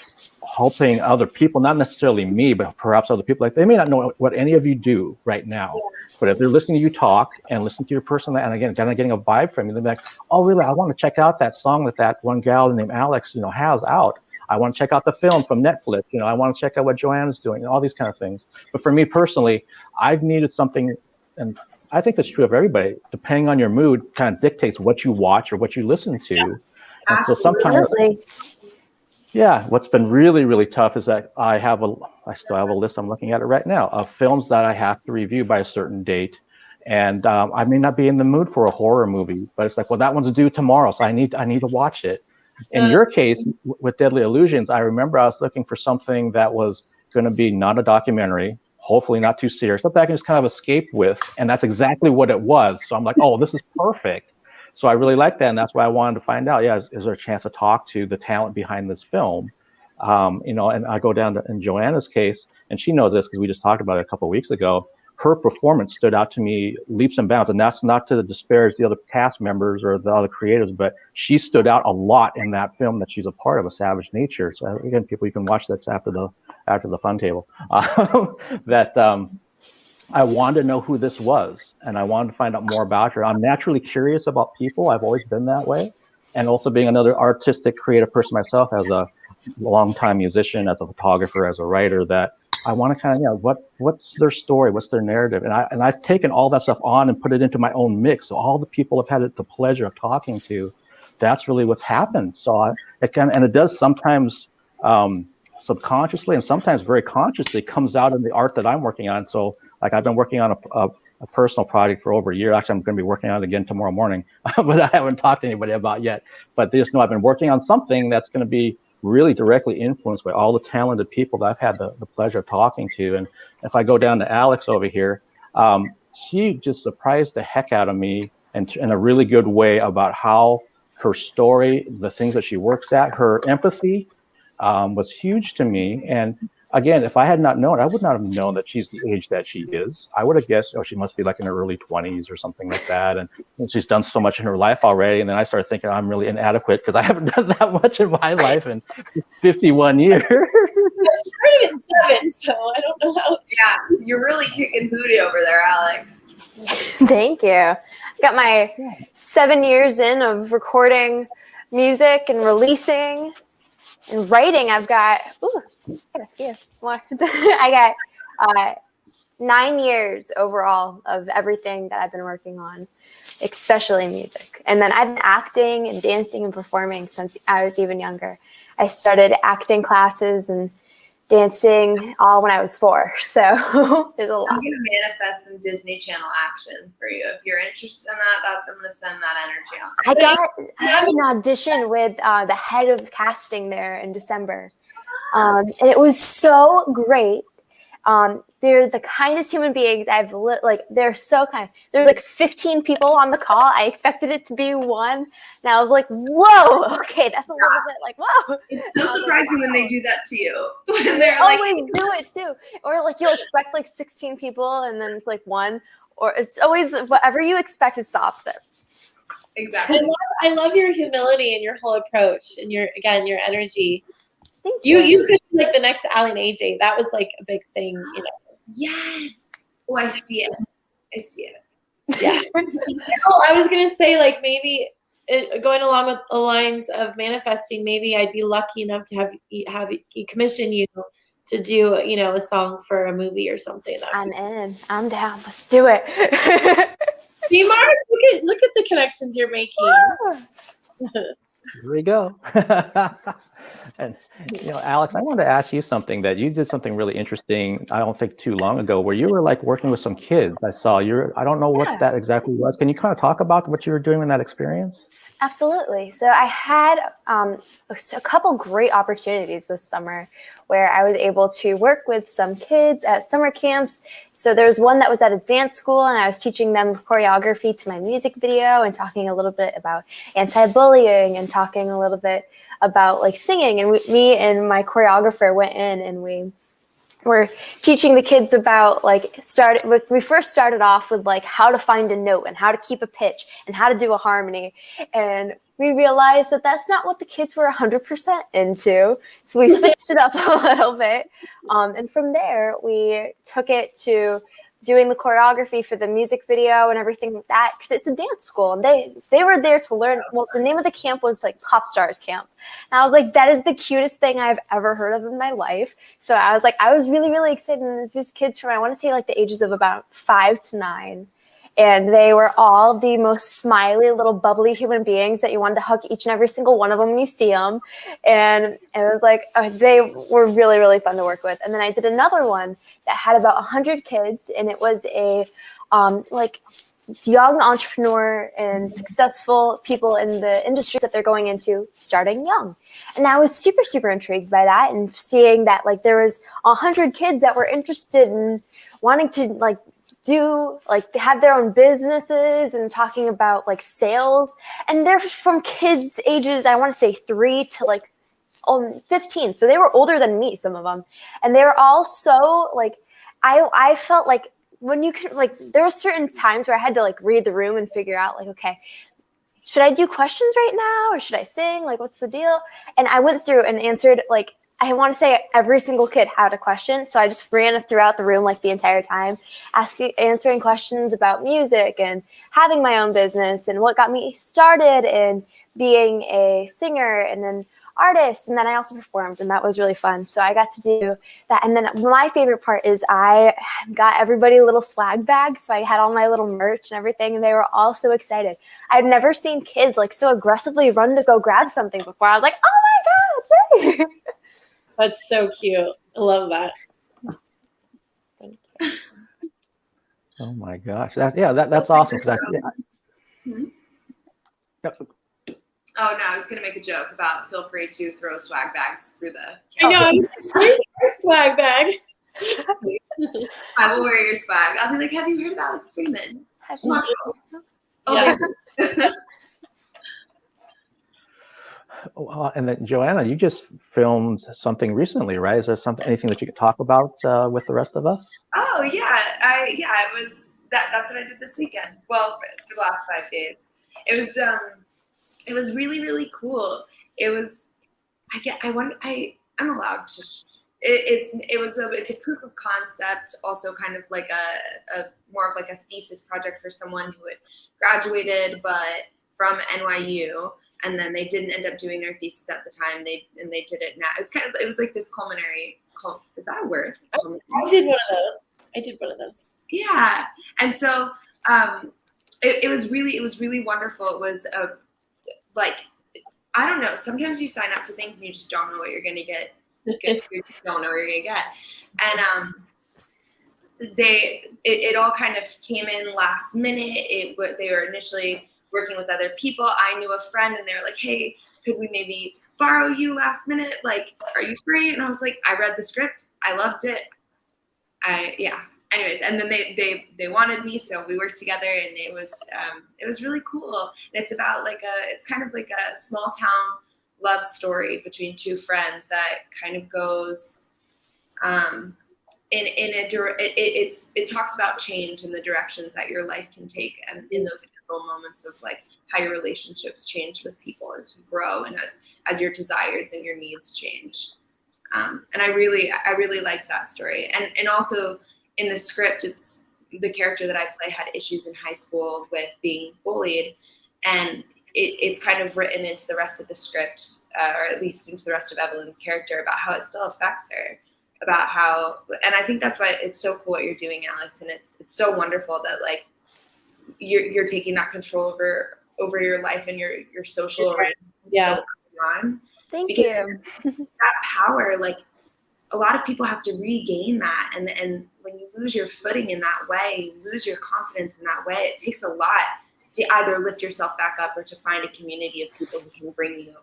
helping other people, not necessarily me, but perhaps other people. Like, they may not know what any of you do right now, but if they're listening to you talk and listening to your personality, and again, kind of getting a vibe from you, they're like, oh, really? I want to check out that song that one gal named Alex, has out. I want to check out the film from Netflix. I want to check out what Joanna's doing, all these kind of things. But for me personally, I've needed something, and I think that's true of everybody, depending on your mood, kind of dictates what you watch or what you listen to. And so sometimes, yeah, what's been really, really tough is that I still have a list, I'm looking at it right now, of films that I have to review by a certain date. And I may not be in the mood for a horror movie, but it's like, well, that one's due tomorrow, so I need to watch it. In your case, with Deadly Illusions, I remember I was looking for something that was going to be not a documentary, hopefully not too serious, something I can just kind of escape with. And that's exactly what it was. So I'm like, oh, this is perfect. So I really like that, and that's why I wanted to find out. Yeah, is there a chance to talk to the talent behind this film? And I go down to in Joanna's case, and she knows this because we just talked about it a couple of weeks ago. Her performance stood out to me leaps and bounds, and that's not to disparage the other cast members or the other creators, but she stood out a lot in that film that she's a part of, A Savage Nature. So again, people, you can watch that after the fun table. I wanted to know who this was, and I wanted to find out more about her. I'm naturally curious about people. I've always been that way, and also being another artistic, creative person myself, as a longtime musician, as a photographer, as a writer, that I want to kind of, what's their story, what's their narrative, and I've taken all that stuff on and put it into my own mix. So all the people I've had the pleasure of talking to, that's really what's happened. So it does sometimes subconsciously and sometimes very consciously comes out in the art that I'm working on. So like I've been working on a personal project for over a year. Actually, I'm going to be working on it again tomorrow morning, but I haven't talked to anybody about yet. But they just know I've been working on something that's going to be really directly influenced by all the talented people that I've had the pleasure of talking to. And if I go down to Alex over here, she just surprised the heck out of me in a really good way about how her story, the things that she works at, her empathy was huge to me. And again, if I had not known, I would not have known that she's the age that she is. I would have guessed, she must be like in her early 20s or something like that. And she's done so much in her life already. And then I started thinking I'm really inadequate because I haven't done that much in my life in 51 years. She started at 7, so I don't know how. Yeah, you're really kicking booty over there, Alex. Thank you. Got my 7 years in of recording music and releasing and writing. I've got a few more. I got 9 years overall of everything that I've been working on, especially music. And then I've been acting and dancing and performing since I was even younger. I started acting classes and dancing all when I was 4. So there's a lot. I'm going to manifest some Disney Channel action for you. If you're interested in that, I'm going to send that energy out. I had an audition with the head of casting there in December. And it was so great. They're the kindest human beings they're so kind. There's like 15 people on the call. I expected it to be 1. And I was like, whoa, okay, that's a little bit like, whoa. It's so surprising when they do that to you. When They always do it too. Or like you'll expect like 16 people and then it's like 1. Or it's always whatever you expect is the opposite. Exactly. I love your humility and your whole approach and your energy. Thank you. You could be like the next Ally and AJ. That was like a big thing, Yes. Oh, I see it. Yeah. I was gonna say like maybe going along with the lines of manifesting. Maybe I'd be lucky enough to have commission you to do a song for a movie or something. I'm in. I'm down. Let's do it. See, Mark, look at the connections you're making. Here we go. And Alex, I wanted to ask you something. That you did something really interesting, I don't think too long ago, where you were like working with some kids. I saw I don't know what that exactly was. Can you kind of talk about what you were doing in that experience? Absolutely. So I had a couple great opportunities this summer where I was able to work with some kids at summer camps. So there was one that was at a dance school, and I was teaching them choreography to my music video and talking a little bit about anti-bullying and talking a little bit about like singing. And me and my choreographer went in and we were teaching the kids about we first started off with like how to find a note and how to keep a pitch and how to do a harmony. And we realized that that's not what the kids were 100% into. So we switched it up a little bit. And from there, we took it to doing the choreography for the music video and everything like that, because it's a dance school. And they were there to learn. Well, the name of the camp was like Pop Stars Camp. And I was like, that is the cutest thing I've ever heard of in my life. So I was really, really excited. And there's these kids from, I want to say like the ages of about 5 to 9. And they were all the most smiley, little bubbly human beings that you wanted to hug each and every single one of them when you see them. And it was like, they were really, really fun to work with. And then I did another one that had about 100 kids. And it was a young entrepreneur and successful people in the industries that they're going into starting young. And I was super, super intrigued by that and seeing that like there was 100 kids that were interested in wanting to like do like they have their own businesses and talking about like sales, and they're from kids ages, I want to say 3 to like 15. So they were older than me, some of them, and they were all so like I felt like when you can like there were certain times where I had to like read the room and figure out like, okay, should I do questions right now or should I sing? Like, what's the deal? And I went through and answered, like, I want to say every single kid had a question. So I just ran throughout the room like the entire time, answering questions about music and having my own business and what got me started in being a singer and then artist. And then I also performed, and that was really fun. So I got to do that. And then my favorite part is I got everybody little swag bags. So I had all my little merch and everything, and they were all so excited. I've never seen kids like so aggressively run to go grab something before. I was like, oh my God. That's so cute. I love that. Thank you. Oh my gosh. That's awesome. Oh no, I was gonna make a joke about feel free to throw swag bags through the. I know. Where's your swag bag? I will wear your swag. I'll be like, have you heard of Alex Freeman? Yeah. And then Joanna, you just filmed something recently, right? Is there anything that you could talk about with the rest of us? Oh yeah, it was that's what I did this weekend. Well, for the last 5 days, it was really really cool. It was I'm allowed to. It's a proof of concept, also kind of like a more of like a thesis project for someone who had graduated but from NYU. And then they didn't end up doing their thesis at the time. They did it now. It was like this culinary. Is that a word? I did one of those. Yeah, and so it was really wonderful. It was like I don't know. Sometimes you sign up for things and you just don't know what you're gonna get. You just don't know what you're gonna get, and it all kind of came in last minute. They were initially working with other people. I knew a friend and they were like, hey, could we maybe borrow you last minute? Like, are you free? And I was like, I read the script. I loved it. Anyways, and then they wanted me, so we worked together, and it was really cool. And it's about it's kind of like a small town love story between two friends that kind of goes it talks about change and the directions that your life can take, and in those pivotal moments of like how your relationships change with people as you grow and as your desires and your needs change. And I really liked that story. And also in the script, it's the character that I play had issues in high school with being bullied, and it's kind of written into the rest of the script, or at least into the rest of Evelyn's character, about how it still affects her. About how, and I think that's why it's so cool what you're doing, Alex, and it's so wonderful that like you're taking that control over your life and your social yeah. Thank because you. that power, like a lot of people have to regain that, and when you lose your footing in that way, you lose your confidence in that way. It takes a lot to either lift yourself back up or to find a community of people who can bring you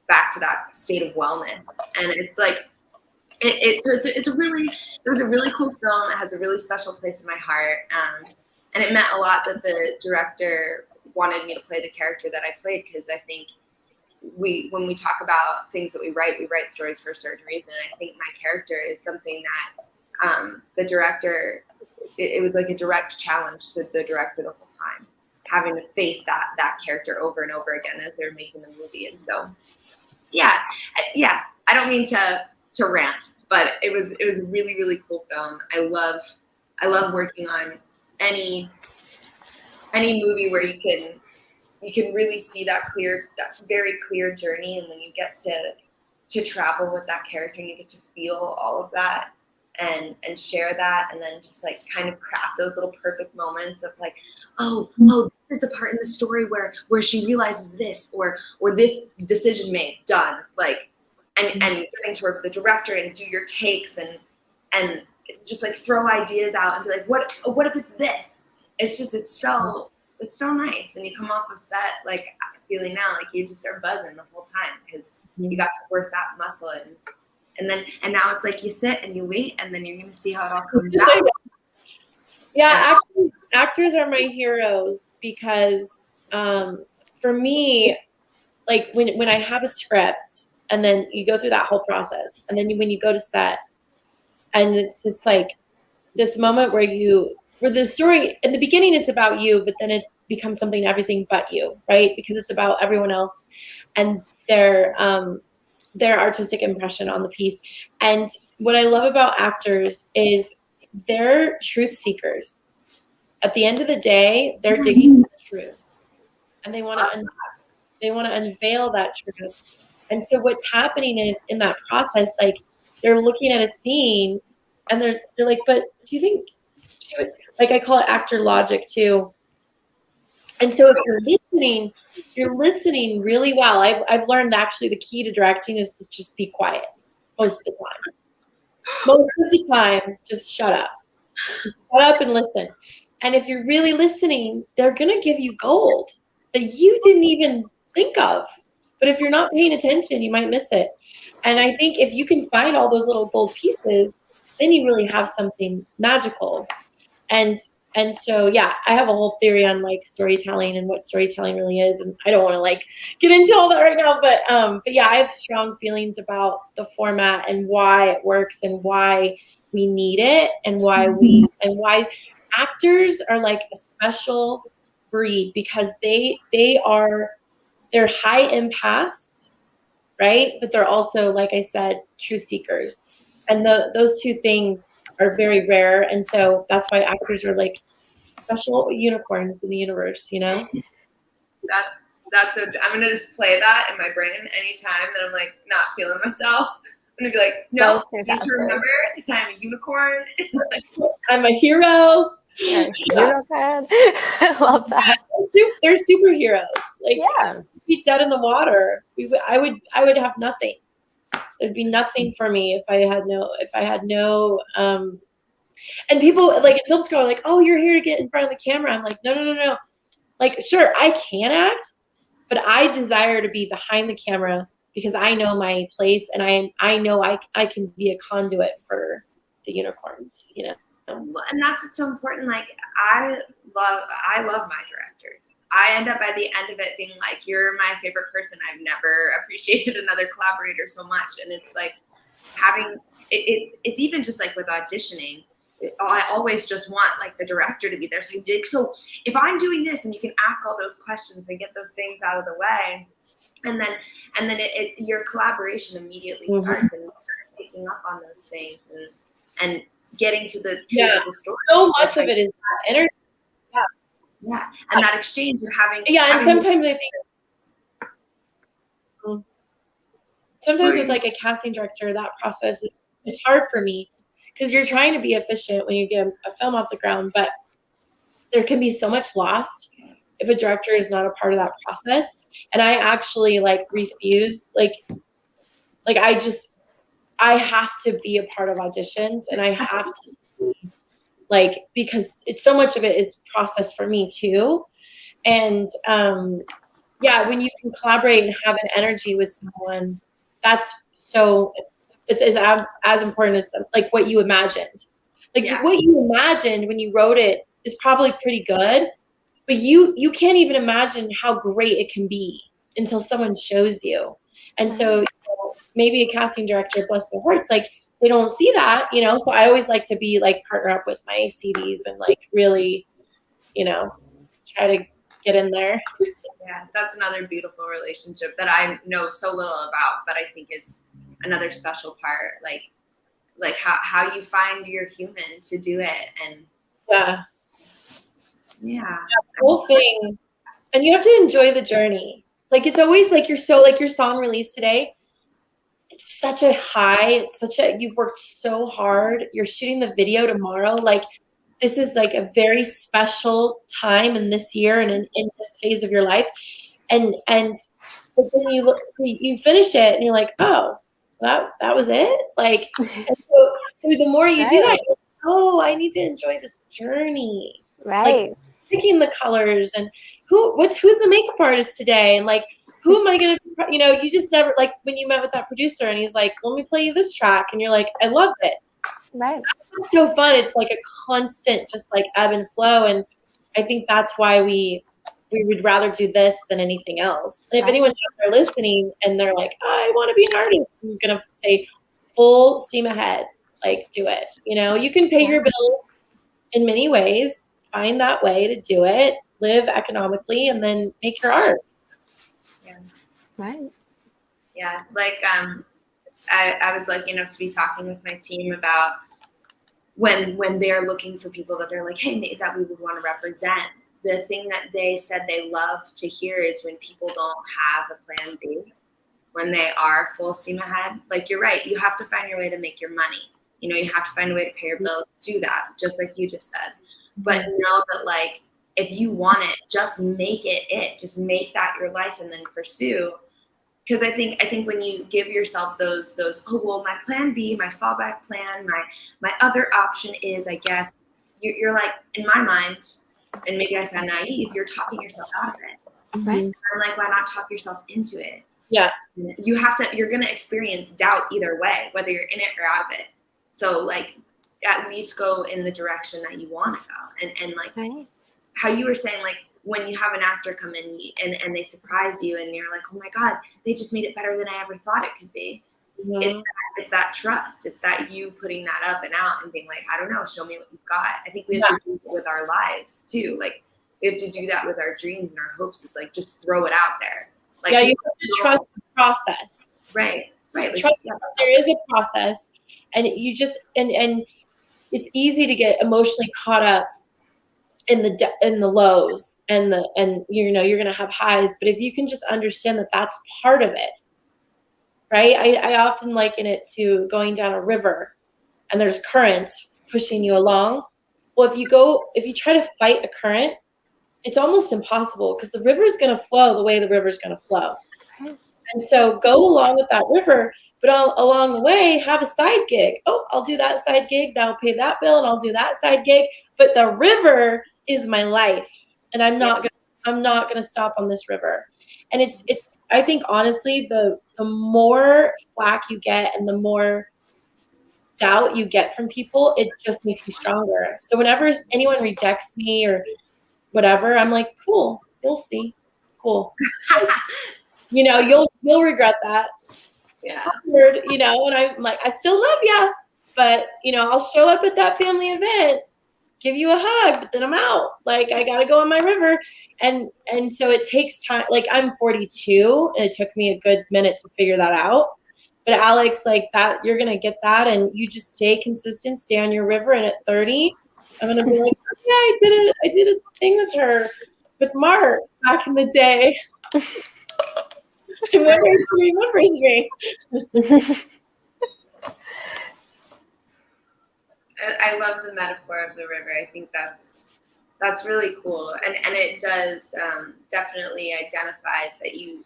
back to that state of wellness. And it's like. It was a really cool film. It has a really special place in my heart, and it meant a lot that the director wanted me to play the character that I played, because I think when we talk about things that we write stories for a certain reason. I think my character is something that the director, it was like a direct challenge to the director the whole time, having to face that character over and over again as they're making the movie. And so, yeah, I don't mean to rant, but it was a really, really cool film. I love working on any movie where you can really see that very clear journey, and then you get to travel with that character, and you get to feel all of that and share that, and then just like kind of craft those little perfect moments of like, oh, this is the part in the story where she realizes this, or this decision made, done, like. And getting to work with the director and do your takes and just like throw ideas out and be like, what if it's this? It's so nice. And you come off of set like feeling now like you just are buzzing the whole time because you got to work that muscle and now it's like you sit and you wait, and then you're gonna see how it all comes out. Yeah, actors are my heroes because for me, like when I have a script and then you go through that whole process and then when you go to set and it's just like this moment where the story in the beginning it's about you, but then it becomes something everything but you, right? Because it's about everyone else and their artistic impression on the piece. And what I love about actors is they're truth seekers. At the end of the day, they're digging for the truth, and they want to unveil that truth. And so what's happening is in that process, like they're looking at a scene, and they're like, "But do you think she would?" Like I call it actor logic too. And so if you're listening really well. I've learned actually the key to directing is to just be quiet most of the time. Most of the time, just shut up. Shut up and listen. And if you're really listening, they're going to give you gold that you didn't even think of. But if you're not paying attention, you might miss it. And I think if you can find all those little gold pieces, then you really have something magical. And so, yeah, I have a whole theory on like storytelling and what storytelling really is. And I don't want to like get into all that right now, but yeah, I have strong feelings about the format and why it works and why we need it and why actors are like a special breed because they're high empaths, right? But they're also, like I said, truth seekers. And those two things are very rare. And so that's why actors are like special unicorns in the universe, you know? That's so, I'm going to just play that in my brain anytime that I'm like not feeling myself. I'm going to be like, no, you need to remember that I'm a unicorn. I'm a hero. Yeah. Unicorn. I love that. They're superheroes. Like, yeah. Be dead in the water. I would have nothing. There'd be nothing for me if I had no and people like in film school are like, oh, you're here to get in front of the camera. I'm like, no. Like, sure, I can act, but I desire to be behind the camera because I know my place and I know I can be a conduit for the unicorns, you know. And that's what's so important. Like I love my directors. I end up by the end of it being like, you're my favorite person. I've never appreciated another collaborator so much. And it's like having it's even just like with auditioning. I always just want like the director to be there. So if I'm doing this, and you can ask all those questions and get those things out of the way, and then your collaboration immediately starts, and you start picking up on those things and getting to the truth of the story. So much of it is that energy. Yeah, and that exchange and having. Yeah, and sometimes I think with like a casting director, that process it's hard for me. Because you're trying to be efficient when you get a film off the ground, but there can be so much lost if a director is not a part of that process. And I actually like refuse, like I have to be a part of auditions, and I have to see, like, because it's so much of it is process for me too. And yeah, when you can collaborate and have an energy with someone, that's so. It's as important as like what you imagined. Like what you imagined when you wrote it is probably pretty good, but you can't even imagine how great it can be until someone shows you. And so maybe a casting director, bless their hearts, like they don't see that, you know. So I always like to be like partner up with my CDs and like really, you know, try to get in there. Yeah, that's another beautiful relationship that I know so little about, but I think is another special part, like how you find your human to do it. And yeah, whole thing. And you have to enjoy the journey. Like it's always like your song released today, it's such a high, you've worked so hard, you're shooting the video tomorrow, like this is like a very special time in this year and in this phase of your life, and but then you finish it and you're like, oh, that was it, like. And so the more you do that, you're like, oh, I need to enjoy this journey, right? Like, picking the colors and who's the makeup artist today, and like who am I gonna, you know, you just never, like when you met with that producer and he's like, let me play you this track, and you're like, I love it. Right. That's it's so fun. It's like a constant, just like ebb and flow. And I think that's why we would rather do this than anything else. And if anyone's out there listening and they're like, I want to be an artist, I'm going to say full steam ahead, like do it. You know, you can pay your bills in many ways, find that way to do it, live economically, and then make your art. Yeah. Right. Yeah. Like, I was lucky enough to be talking with my team about when they're looking for people that they're like, hey, that we would want to represent. The thing that they said they love to hear is when people don't have a plan B, when they are full steam ahead. Like, you're right. You have to find your way to make your money. You know, you have to find a way to pay your bills. Do that, just like you just said. But know that, like, if you want it, just make it. Just make that your life and then pursue. Because I think when you give yourself those, oh, well, my plan B, my fallback plan, my other option is, I guess, you're like, in my mind, and maybe I sound naive, you're talking yourself out of it. Right. I'm like, why not talk yourself into it? Yeah. You're going to experience doubt either way, whether you're in it or out of it. So, like, at least go in the direction that you want to go. And like, how you were saying, like, when you have an actor come in and they surprise you and you're like, oh my God, they just made it better than I ever thought it could be. Mm-hmm. It's that trust. It's that you putting that up and out and being like, I don't know, show me what you've got. I think we have to do it with our lives too. Like, we have to do that with our dreams and our hopes, is like, just throw it out there. Like, you have to trust the process. Right. Like, trust that there is a process, and you just, and it's easy to get emotionally caught up in the lows and you know, you're going to have highs, but if you can just understand that that's part of it, right? I often liken it to going down a river and there's currents pushing you along. Well, if you try to fight a current, it's almost impossible, because the river is going to flow the way the river is going to flow. And so go along with that river, but along the way, have a side gig. Oh, I'll do that side gig. That'll pay that bill, and I'll do that side gig. But the river is my life, and I'm not gonna stop on this river. And it's I think, honestly, the more flack you get and the more doubt you get from people, it just makes you stronger. So whenever anyone rejects me or whatever, I'm like, cool, you'll see. Cool. You know, you'll regret that. Yeah. You know, and I'm like, I still love you, but, you know, I'll show up at that family event, give you a hug, but then I'm out. Like, I got to go on my river. And so it takes time. Like, I'm 42 and it took me a good minute to figure that out. But Alex, like, that, you're going to get that, and you just stay consistent, stay on your river. And at 30, I'm going to be like, yeah, I did a thing with Mark back in the day. He remembers me. I love the metaphor of the river. I think that's really cool, and it does definitely identifies that you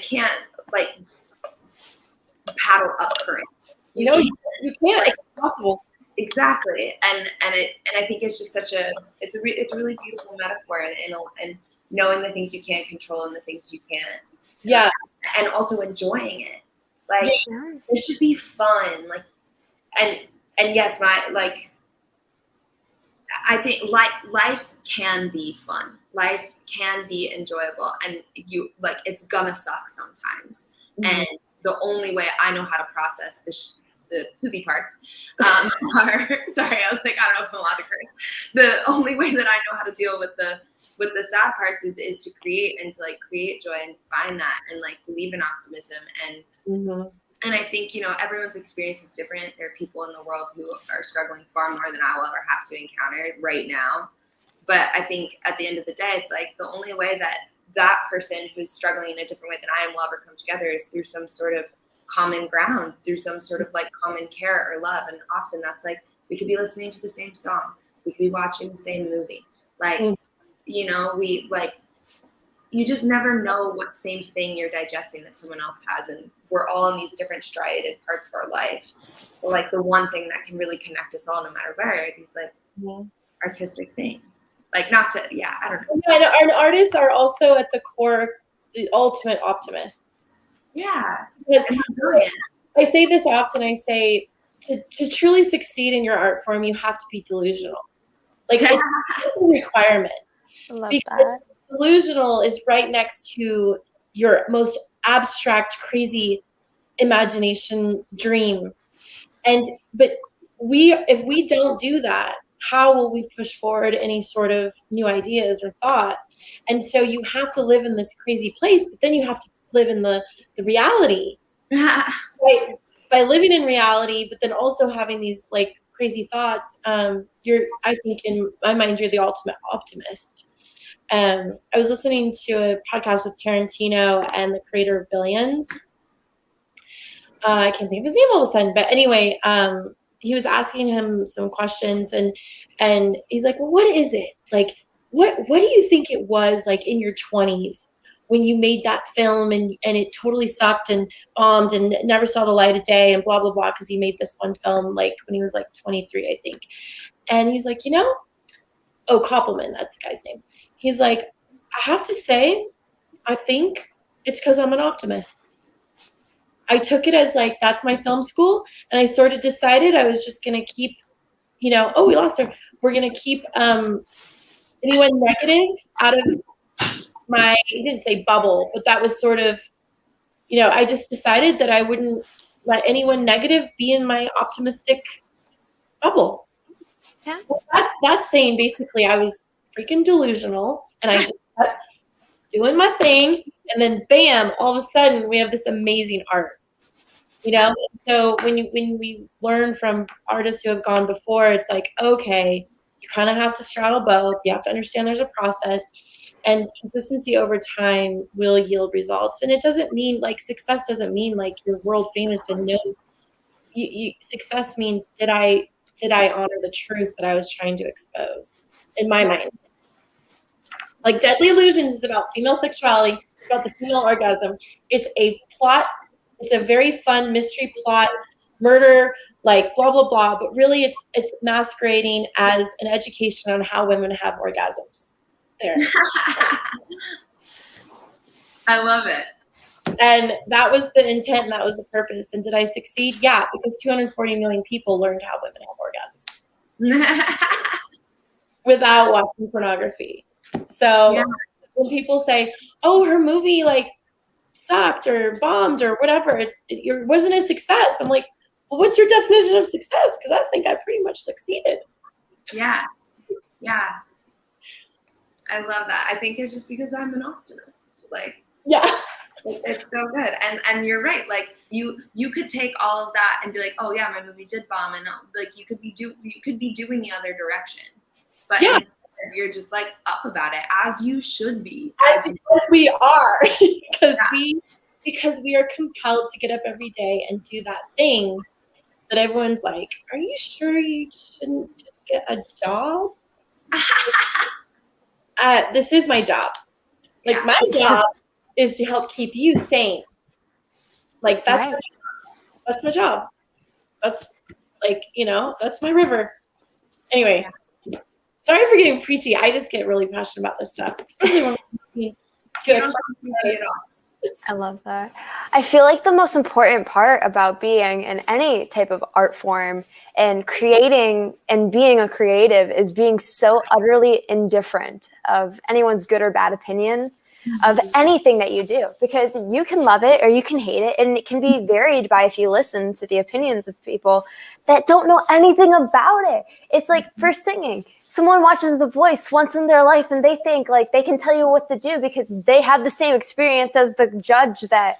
can't, like, paddle up current. You know, you can't. It's impossible. Exactly, and I think it's just it's a really beautiful metaphor, and knowing the things you can't control and the things you can't. Yeah. And also enjoying it. Like, it should be fun. Like, and yes, I think life can be fun. Life can be enjoyable, and it's gonna suck sometimes. Mm-hmm. And the only way I know how to process the poopy parts are, sorry, I was like, I don't know if I'm allowed to curse. The only way that I know how to deal with the sad parts is to create, and to, like, create joy and find that, and, like, believe in optimism. And and I think, you know, everyone's experience is different. There are people in the world who are struggling far more than I will ever have to encounter right now. But I think at the end of the day, it's like, the only way that person who's struggling in a different way than I am will ever come together is through some sort of common ground, through some sort of, like, common care or love. And often that's, like, we could be listening to the same song, we could be watching the same movie, like, you know, you just never know what same thing you're digesting that someone else has, and we're all in these different striated parts of our life. But, like, the one thing that can really connect us all, no matter where, are these, like, artistic things. Like, not to, I don't know. Yeah, and artists are also at the core the ultimate optimists. Yeah. Because I say this often, I say, to truly succeed in your art form, you have to be delusional. Like it's a requirement. I love Because that. delusional is right next to your most abstract, crazy imagination dream. But if we don't do that, how will we push forward any sort of new ideas or thought? And so you have to live in this crazy place, but then you have to live in the reality. Right? By living in reality, but then also having these like crazy thoughts, I think in my mind, you're the ultimate optimist. I was listening to a podcast with Tarantino and the creator of Billions. I can't think of his name all of a sudden, but anyway, he was asking him some questions, and he's like, well, what is it? Like, what do you think it was like in your 20s when you made that film and it totally sucked and bombed and never saw the light of day and blah, blah, blah, because he made this one film like when he was like 23, I think. And he's like, Koppelman, that's the guy's name. He's like, I have to say, I think it's because I'm an optimist. I took it as like, that's my film school. And I sort of decided I was just going to keep, we lost her. We're going to keep anyone negative out of he didn't say bubble, but that was sort of, I just decided that I wouldn't let anyone negative be in my optimistic bubble. Yeah. Well, that's saying basically I was freaking delusional and I just kept doing my thing. And then bam, all of a sudden we have this amazing art, So when we learn from artists who have gone before, it's like, okay, you kind of have to straddle both. You have to understand there's a process, and consistency over time will yield results. And it doesn't mean like success doesn't mean like you're world famous and success means did I honor the truth that I was trying to expose in my mind. Like Deadly Illusions is about female sexuality, it's about the female orgasm. It's a plot, it's a very fun mystery plot, murder, like blah, blah, blah. But really it's masquerading as an education on how women have orgasms. There. I love it. And that was the intent and that was the purpose. And did I succeed? Yeah, because 240 million people learned how women have orgasms without watching pornography. So yeah. When people say, "Oh, her movie like sucked or bombed or whatever," it wasn't a success. I'm like, well, what's your definition of success? Because I think I pretty much succeeded. Yeah. I love that. I think it's just because I'm an optimist. Like, yeah, it's so good. And you're right. Like you could take all of that and be like, oh yeah, my movie did bomb, and like you could be doing the other direction. But yeah. You're just like up about it, as you should be. As we are, because we are compelled to get up every day and do that thing that everyone's like, are you sure you shouldn't just get a job? This is my job. Like my job is to help keep you sane. Like that's right. That's my job. That's like, that's my river. Anyway. Sorry for getting preachy. I just get really passionate about this stuff, especially when we I love that. I feel like the most important part about being in any type of art form and creating and being a creative is being so utterly indifferent of anyone's good or bad opinion of anything that you do, because you can love it or you can hate it, and it can be varied by if you listen to the opinions of people that don't know anything about it. It's like for singing. Someone watches The Voice once in their life and they think like they can tell you what to do because they have the same experience as the judge that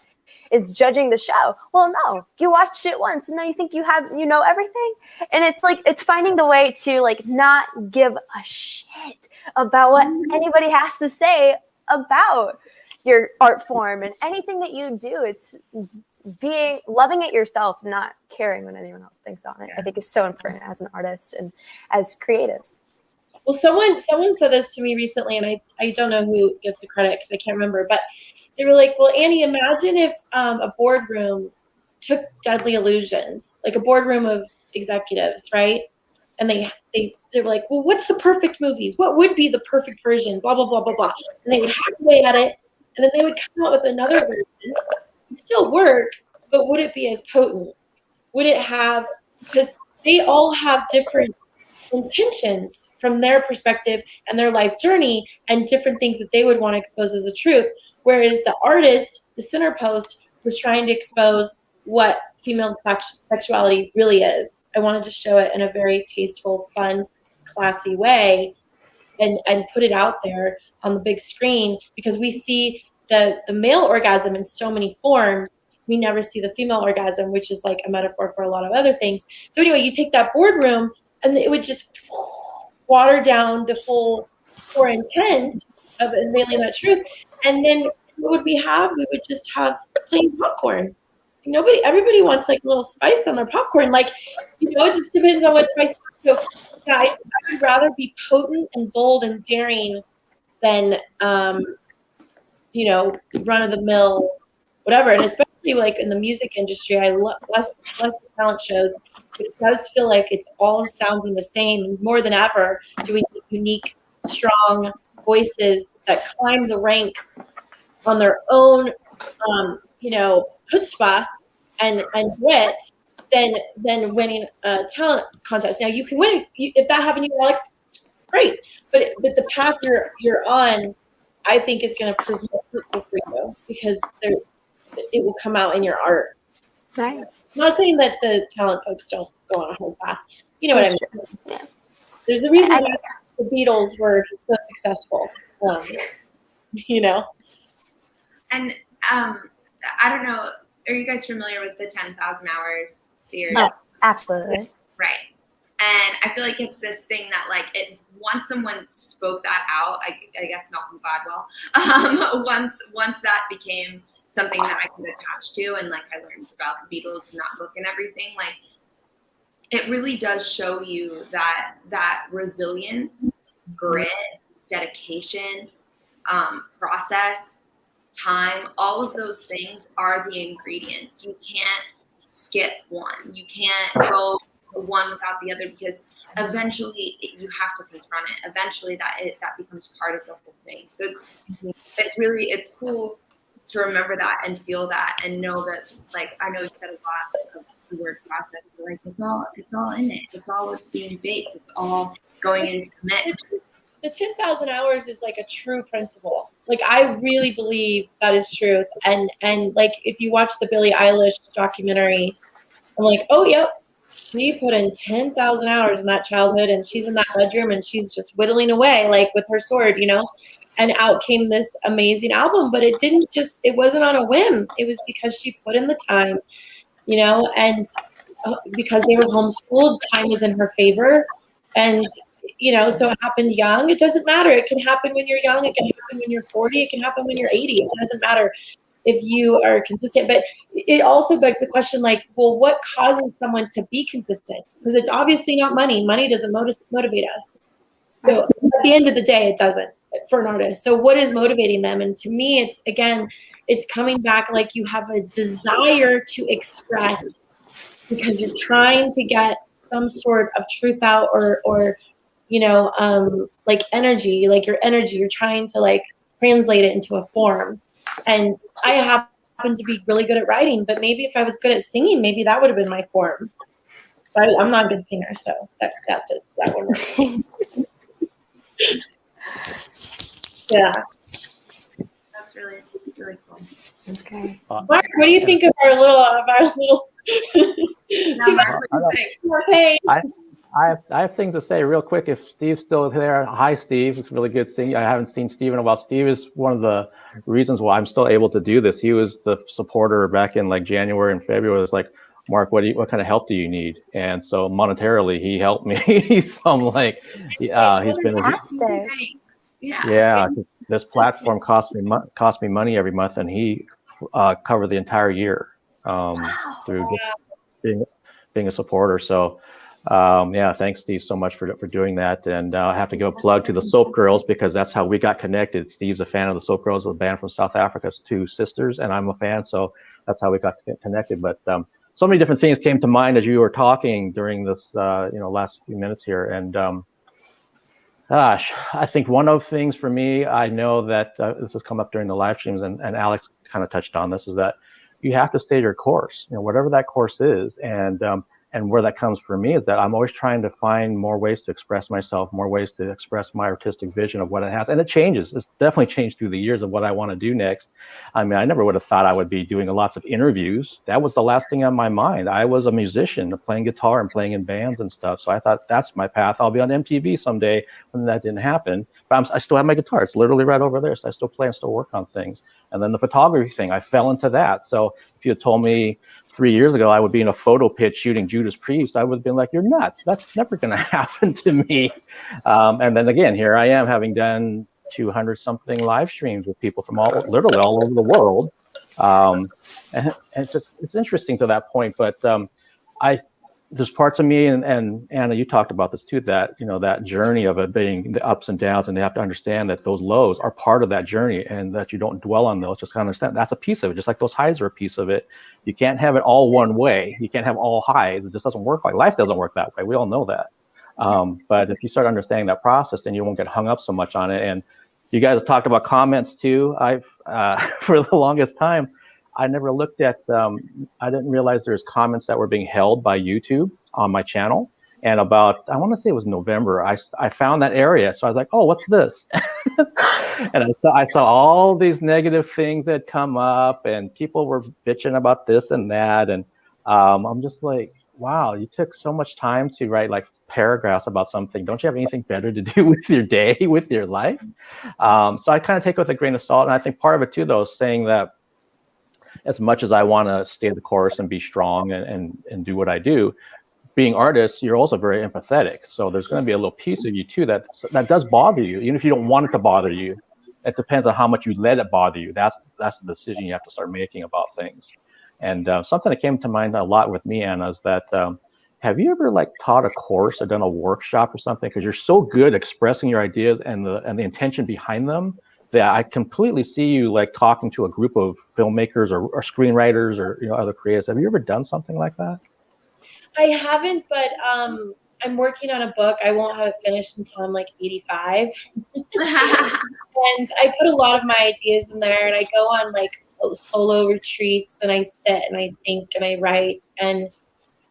is judging the show. Well, no, you watched it once and now you think you know everything. And it's like, it's finding the way to like not give a shit about what anybody has to say about your art form and anything that you do. It's loving it yourself, not caring what anyone else thinks on it. I think is so important as an artist and as creatives. Well, someone said this to me recently, and I don't know who gets the credit because I can't remember, but they were like, well, Annie, imagine if a boardroom took Deadly Illusions, like a boardroom of executives, right? And they were like, well, what's the perfect movie? What would be the perfect version? Blah, blah, blah, blah, blah. And they would hack away at it, and then they would come out with another version. It would still work, but would it be as potent? Would it have because they all have different intentions from their perspective and their life journey and different things that they would want to expose as the truth. Whereas the artist, the center post, was trying to expose what female sexuality really is. I wanted to show it in a very tasteful, fun, classy way and put it out there on the big screen, because we see the male orgasm in so many forms. We never see the female orgasm, which is like a metaphor for a lot of other things. So anyway, you take that boardroom and it would just water down the whole core intent of unveiling that truth. And then what would we have? We would just have plain popcorn. Everybody wants like a little spice on their popcorn. Like, it just depends on what spice. So yeah, I would rather be potent and bold and daring than, run of the mill, whatever. And especially like in the music industry, I love less the talent shows. It does feel like it's all sounding the same more than ever. Doing unique, strong voices that climb the ranks on their own, chutzpah and wit, than winning a talent contest. Now you can win if that happened to you, Alex. Great, but the path you're on, I think, is going to prove more fruitful for you, because it will come out in your art. Right. I'm not saying that the talent folks don't go on a whole path. You know what I mean? Yeah. There's a reason why the Beatles were so successful. And I don't know, are you guys familiar with the 10,000 hours theory? Oh, absolutely. Right. And I feel like it's this thing that, like, once someone spoke that out, I guess Malcolm Gladwell, once that became something that I could attach to, and like I learned about the Beatles and that book and everything, like, it really does show you that resilience, grit, dedication, process, time, all of those things are the ingredients. You can't skip one. You can't go one without the other, because eventually you have to confront it. Eventually that becomes part of the whole thing. So it's cool to remember that and feel that and know that, like, I know you said a lot of the word process, but like it's all in it. It's all what's being baked. It's all going into the mix. The 10,000 hours is like a true principle. Like, I really believe that is truth. And like, if you watch the Billie Eilish documentary, I'm like, oh, yep, she put in 10,000 hours in that childhood, and she's in that bedroom and she's just whittling away, like with her sword, and out came this amazing album. But it wasn't on a whim. It was because she put in the time, and because they were homeschooled, time was in her favor. And so it happened young. It doesn't matter. It can happen when you're young. It can happen when you're 40. It can happen when you're 80. It doesn't matter if you are consistent. But it also begs the question, like, well, what causes someone to be consistent? Because it's obviously not money. Money doesn't motivate us. So at the end of the day, it doesn't for an artist. So what is motivating them? And to me, it's coming back like you have a desire to express because you're trying to get some sort of truth out, or like energy, like your energy, you're trying to like translate it into a form. And I happen to be really good at writing, but maybe if I was good at singing, maybe that would have been my form. But I'm not a good singer, so that wouldn't work. Yeah. That's really cool. Okay. Mark, what do you think of our little more pain? I have things to say real quick. If Steve's still there, hi Steve. It's really good seeing you. I haven't seen Steve in a while. Steve is one of the reasons why I'm still able to do this. He was the supporter back in like January and February. It was like, Mark, what kind of help do you need? And so monetarily, he helped me. So I'm like, he's been Fantastic. yeah. This platform cost me money every month, and he covered the entire year through just being a supporter. So. Thanks, Steve, so much for doing that. And I have to give a plug to the Soap Girls, because that's how we got connected. Steve's a fan of the Soap Girls, a band from South Africa's two sisters, and I'm a fan, so that's how we got connected. But so many different things came to mind as you were talking during this last few minutes here. And I think one of the things for me, I know that this has come up during the live streams, and Alex kind of touched on this, is that you have to stay your course, whatever that course is. And And where that comes for me is that I'm always trying to find more ways to express myself, more ways to express my artistic vision of what it has. And it changes. It's definitely changed through the years of what I want to do next. I mean, I never would have thought I would be doing lots of interviews. That was the last thing on my mind. I was a musician playing guitar and playing in bands and stuff. So I thought that's my path. I'll be on MTV someday. When that didn't happen. But I still have my guitar. It's literally right over there. So I still play and still work on things. And then the photography thing, I fell into that. So if you had told me 3 years ago I would be in a photo pitch shooting Judas Priest, I would have been like, you're nuts. That's never going to happen to me. And then again, here I am having done 200 something live streams with people from literally all over the world. And it's interesting to that point, but there's parts of me, and Anna, you talked about this too, that, you know, that journey of it being the ups and downs, and they have to understand that those lows are part of that journey, and that you don't dwell on those, just kind of understand that's a piece of it, just like those highs are a piece of it. You can't have it all one way. You can't have all highs. It just doesn't work like life doesn't work that way. We all know that. But if you start understanding that process, then you won't get hung up so much on it. And you guys have talked about comments too. I've for the longest time, I never looked at, I didn't realize there's comments that were being held by YouTube on my channel. And about, I want to say it was November, I found that area. So I was like, oh, what's this? And I saw all these negative things that come up, and people were bitching about this and that. And I'm just like, wow, you took so much time to write like paragraphs about something. Don't you have anything better to do with your day, with your life? So I kind of take it with a grain of salt. And I think part of it too, though, is saying that as much as I want to stay the course and be strong and do what I do, being artists, you're also very empathetic. So there's going to be a little piece of you too that does bother you, even if you don't want it to bother you. It depends on how much you let it bother you. That's the decision you have to start making about things. And something that came to mind a lot with me, Anna, is that have you ever like taught a course or done a workshop or something? Because you're so good expressing your ideas and the intention behind them, that I completely see you like talking to a group of filmmakers or screenwriters or, you know, other creatives. Have you ever done something like that? I haven't, but I'm working on a book. I won't have it finished until I'm like 85. And I put a lot of my ideas in there, and I go on like solo retreats, and I sit and I think and I write. And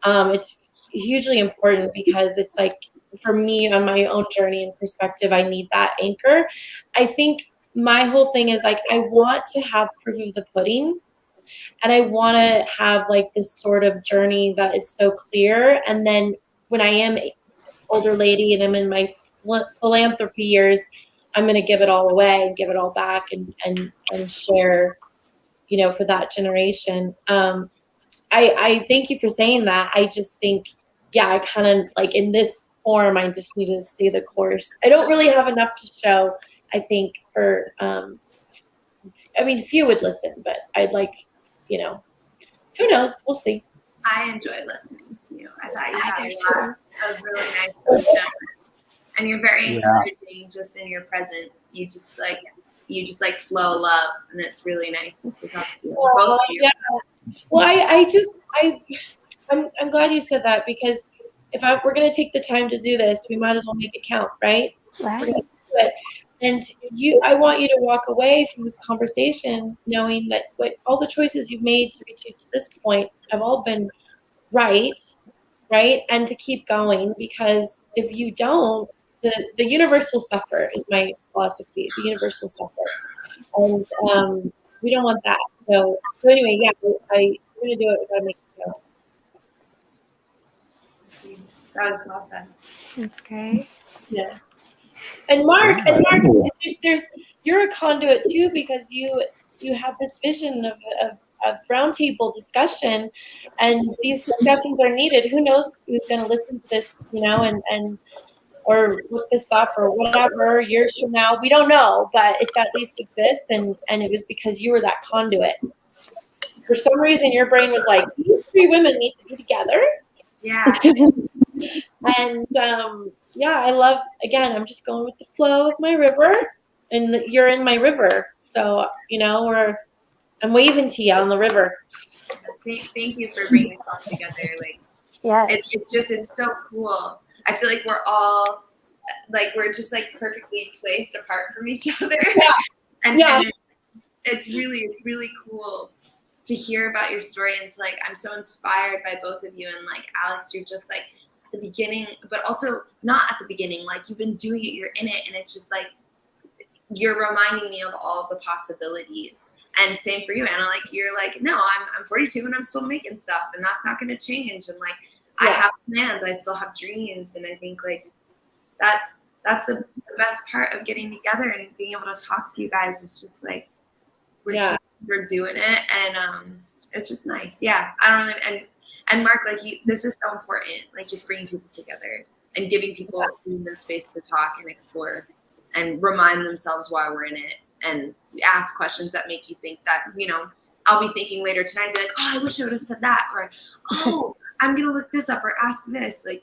it's hugely important because it's like, for me on my own journey and perspective, I need that anchor. I think my whole thing is like, I want to have proof of the pudding, and I want to have like this sort of journey that is so clear. And then when I am an older lady and I'm in my philanthropy years, I'm going to give it all away and give it all back and share, you know, for that generation. I thank you for saying that. I just think, yeah, I kind of like in this form, I just need to stay the course. I don't really have enough to show, I think, for, I mean, few would listen, but I'd like, you know, who knows? We'll see. I enjoy listening to you. I thought you had a lot of really nice wisdom, and you're very encouraging just in your presence. You just like flow love, and it's really nice to talk to you. Both of you. Yeah. Well, I'm glad you said that, because if we're going to take the time to do this, we might as well make it count, right? Right. We're gonna do it. And I want you to walk away from this conversation knowing that all the choices you've made to reach you to this point have all been right? And to keep going, because if you don't, the universe will suffer, is my philosophy. The universe will suffer. And we don't want that. So anyway, yeah, we're going to do it. We're going to make it go. That was well said. That's great. Yeah. And Mark, you're a conduit too, because you have this vision of roundtable discussion, and these discussions are needed. Who knows who's going to listen to this, you know, and or look this up or whatever years from now. We don't know, but it's at least exists, and it was because you were that conduit. For some reason, your brain was like, these three women need to be together. Yeah. And yeah, I love, again, I'm just going with the flow of my river, and you're in my river. So, you know, I'm waving to you on the river. Thank you for bringing us all together. Like, Yes. It's so cool. I feel like we're all, like, we're just like perfectly placed apart from each other. Yeah. And Yeah. it's really cool to hear about your story and to like, I'm so inspired by both of you. And like, Alex, you're just like at the beginning, but also not at the beginning. Like you've been doing it, you're in it. And it's just like, you're reminding me of all of the possibilities. And same for you, Anna. Like you're like, no, I'm 42 and I'm still making stuff, and that's not going to change. And like, I have plans, I still have dreams, and I think like that's the best part of getting together and being able to talk to you guys. It's just like we're doing it, and it's just nice. Yeah, I don't really and Mark, like this is so important. Like just bringing people together and giving people human space to talk and explore and remind themselves why we're in it, and ask questions that make you think that, you know, I'll be thinking later tonight and be like, oh, I wish I would have said that, or oh, I'm gonna look this up or ask this, like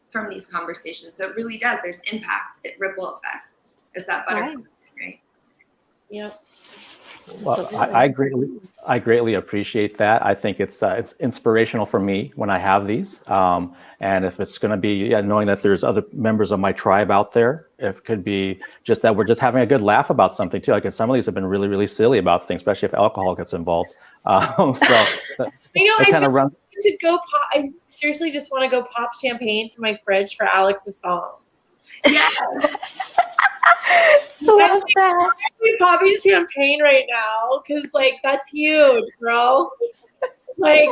from these conversations. So it really does. There's impact, ripple effects. It's that butterfly, right? Yep. Well, I greatly appreciate that. I think it's inspirational for me when I have these. And if it's going to be, knowing that there's other members of my tribe out there, it could be just that we're just having a good laugh about something too. Like some of these have been really, really silly about things, especially if alcohol gets involved. I kind of run. To go pop, I seriously just want to go pop champagne from my fridge for Alex's song. Yeah. Love that. I'm popping champagne right now because, like, that's huge, bro. Like,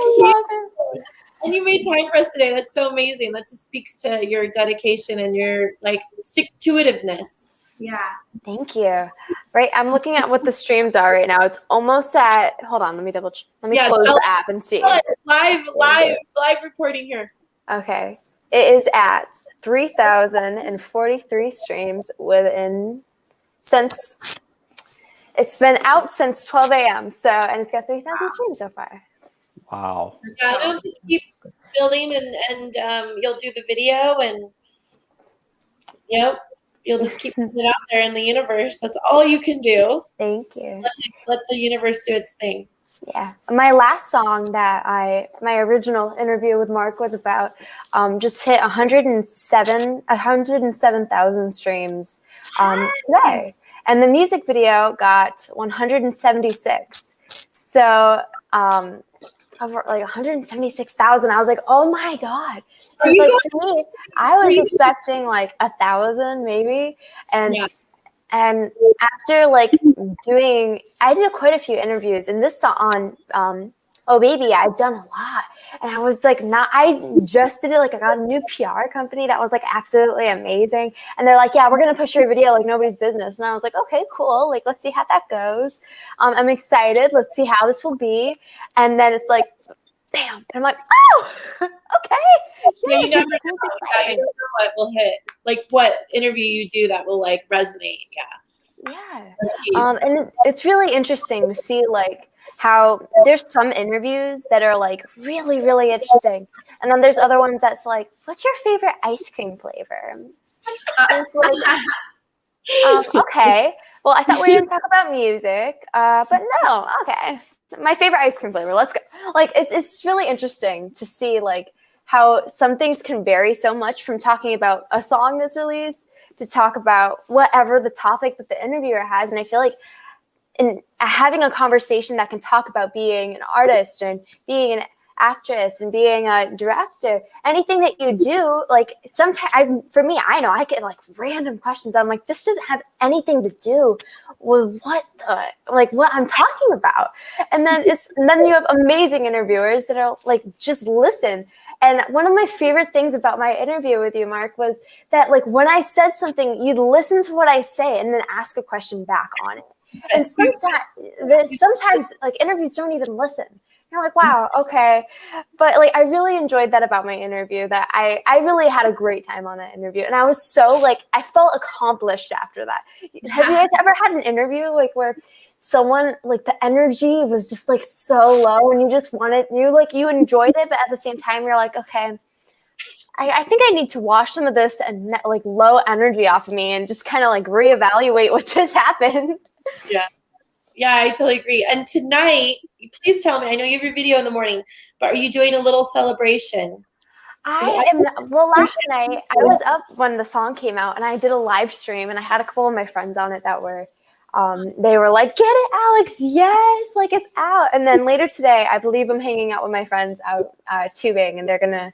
and you made time for us today. That's so amazing. That just speaks to your dedication and your like stick-to-itiveness. Yeah. Thank you. Right, I'm looking at what the streams are right now. It's almost at. Hold on, let me close the app and see. Live reporting here. Okay. It is at 3,043 streams since it's been out since 12 a.m. So, and it's got 3,000 streams so far. Wow. Yeah, it'll just keep building, and you'll do the video, and you'll just keep putting it out there in the universe. That's all you can do. Thank you. Let the universe do its thing. Yeah. My last song my original interview with Mark was about just hit 107,000 streams today. And the music video got 176. So over like 176,000. I was like, oh my God. Because like for me, I was expecting like 1,000 maybe. And after like I did quite a few interviews, and this on Oh Baby, I've done a lot. And I was like, I just did it. Like I got a new PR company that was like absolutely amazing. And they're like, yeah, we're going to push your video like nobody's business. And I was like, okay, cool. Like, let's see how that goes. I'm excited. Let's see how this will be. And then it's like, bam. And I'm like, oh, okay. Yeah, you never know what will hit. Like what interview you do that will like resonate. Yeah. And it's really interesting to see like how there's some interviews that are like really, really interesting. And then there's other ones that's like, what's your favorite ice cream flavor? Okay. Well, I thought we were going to talk about music, but no. Okay. My favorite ice cream flavor. Let's go. Like, it's really interesting to see like how some things can vary so much from talking about a song that's released to talk about whatever the topic that the interviewer has. And I feel like in having a conversation that can talk about being an artist and being an actress and being a director, anything that you do, like sometimes for me, I know I get like random questions. I'm like, this doesn't have anything to do with what I'm talking about. And then you have amazing interviewers that are like, just listen. And one of my favorite things about my interview with you, Mark, was that like when I said something, you'd listen to what I say and then ask a question back on it. And sometimes like interviews don't even listen. You're like, wow, okay. But like, I really enjoyed that about my interview, that I really had a great time on that interview. And I was so like, I felt accomplished after that. Have you guys ever had an interview like where someone, like the energy was just like so low and you just you enjoyed it, but at the same time, you're like, okay, I think I need to wash some of this and like low energy off of me and just kind of like reevaluate what just happened. Yeah, I totally agree. And tonight, please tell me, I know you have your video in the morning, but are you doing a little celebration? Last night I was up when the song came out and I did a live stream and I had a couple of my friends on it that were they were like, "Get it, Alex! Yes, like it's out." And then later today, I believe I'm hanging out with my friends out tubing, and they're gonna.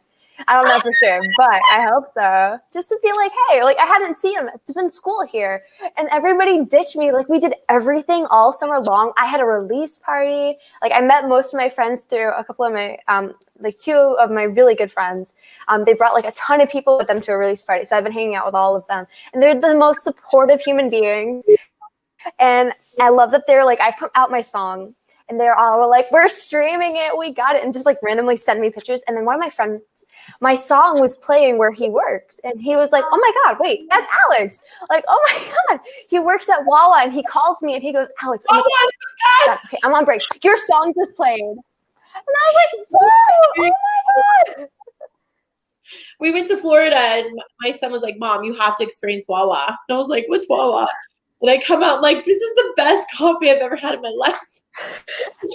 I don't know for sure, but I hope so. Just to feel like, hey, like I haven't seen them. It's been school here, and everybody ditched me. Like we did everything all summer long. I had a release party. Like I met most of my friends through a couple of my, like two of my really good friends. They brought like a ton of people with them to a release party, so I've been hanging out with all of them, and they're the most supportive human beings. And I love that they're like, I put out my song, and they're all like, "We're streaming it, we got it," and just like randomly send me pictures. And then one of my friends, my song was playing where he works, and he was like, "Oh my God, wait, that's Alex!" Like, "Oh my God, he works at Wawa," and he calls me and he goes, "Alex, Oh, that's the best. okay, I'm on break. Your song just played," and I was like, "Whoa, oh my God!" We went to Florida, and my son was like, "Mom, you have to experience Wawa." And I was like, "What's Wawa?" And I come out like, "This is the best coffee I've ever had in my life."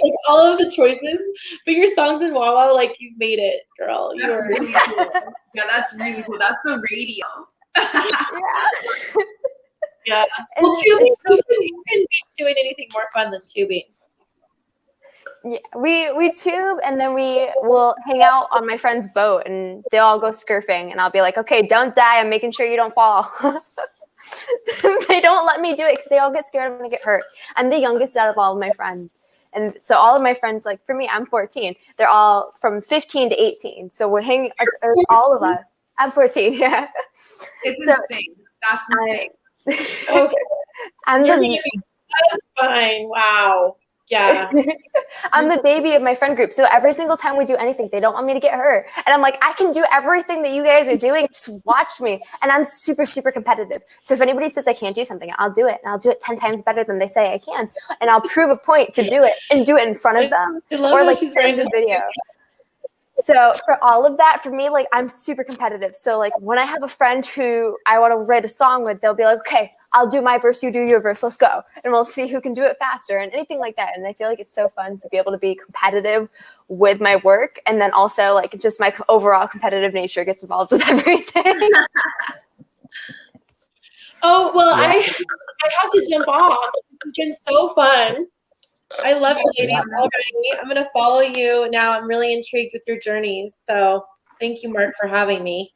Like all of the choices, but your songs in Wawa, like you've made it, girl. That's really cool. Yeah, that's really cool. That's the radio. Yeah. And Well, tubing, you can be doing anything more fun than tubing. Yeah, we tube, and then we will hang out on my friend's boat, and they'll all go surfing, and I'll be like, "Okay, don't die. I'm making sure you don't fall." They don't let me do it because they all get scared I'm gonna get hurt. I'm the youngest out of all of my friends, and so all of my friends, like for me, I'm 14. They're all from 15 to 18. So we're hanging. It's all of us. I'm 14. Yeah. It's So, insane. That's insane. Okay. I'm You're the gonna be that's fine. Wow. Yeah. I'm the baby of my friend group. So every single time we do anything, they don't want me to get hurt. And I'm like, I can do everything that you guys are doing. Just watch me. And I'm super, super competitive. So if anybody says I can't do something, I'll do it. And I'll do it 10 times better than they say I can. And I'll prove a point to do it and do it in front of them. I love Or how like she's send wearing the video. So for all of that, for me, like I'm super competitive. So like when I have a friend who I want to write a song with, they'll be like, "Okay, I'll do my verse, you do your verse, let's go." And we'll see who can do it faster and anything like that. And I feel like it's so fun to be able to be competitive with my work. And then also like just my overall competitive nature gets involved with everything. Oh, well, I have to jump off. It's been so fun. I love you ladies already. I'm going to follow you now. I'm really intrigued with your journeys. So thank you, Mark, for having me.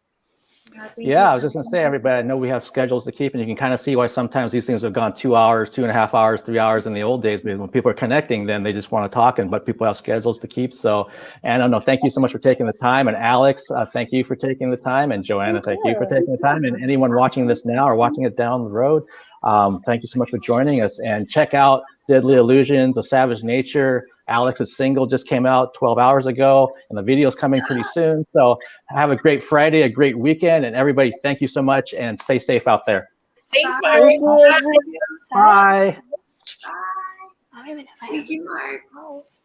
Yeah, I was just gonna say, everybody, I know we have schedules to keep, and you can kind of see why sometimes these things have gone 2 hours, 2.5 hours, 3 hours in the old days. Because when people are connecting, then they just want to talk, but people have schedules to keep. So, and I know, thank you so much for taking the time. And Alex, thank you for taking the time. And Joanna, thank you for taking the time. And anyone watching this now or watching it down the road, thank you so much for joining us. And check out Deadly Illusions, A Savage Nature. Alex's single just came out 12 hours ago, and the video's coming pretty soon. So have a great Friday, a great weekend, and everybody, thank you so much, and stay safe out there. Thanks, Bye. Mark. Bye. Bye. Thank you, Mark.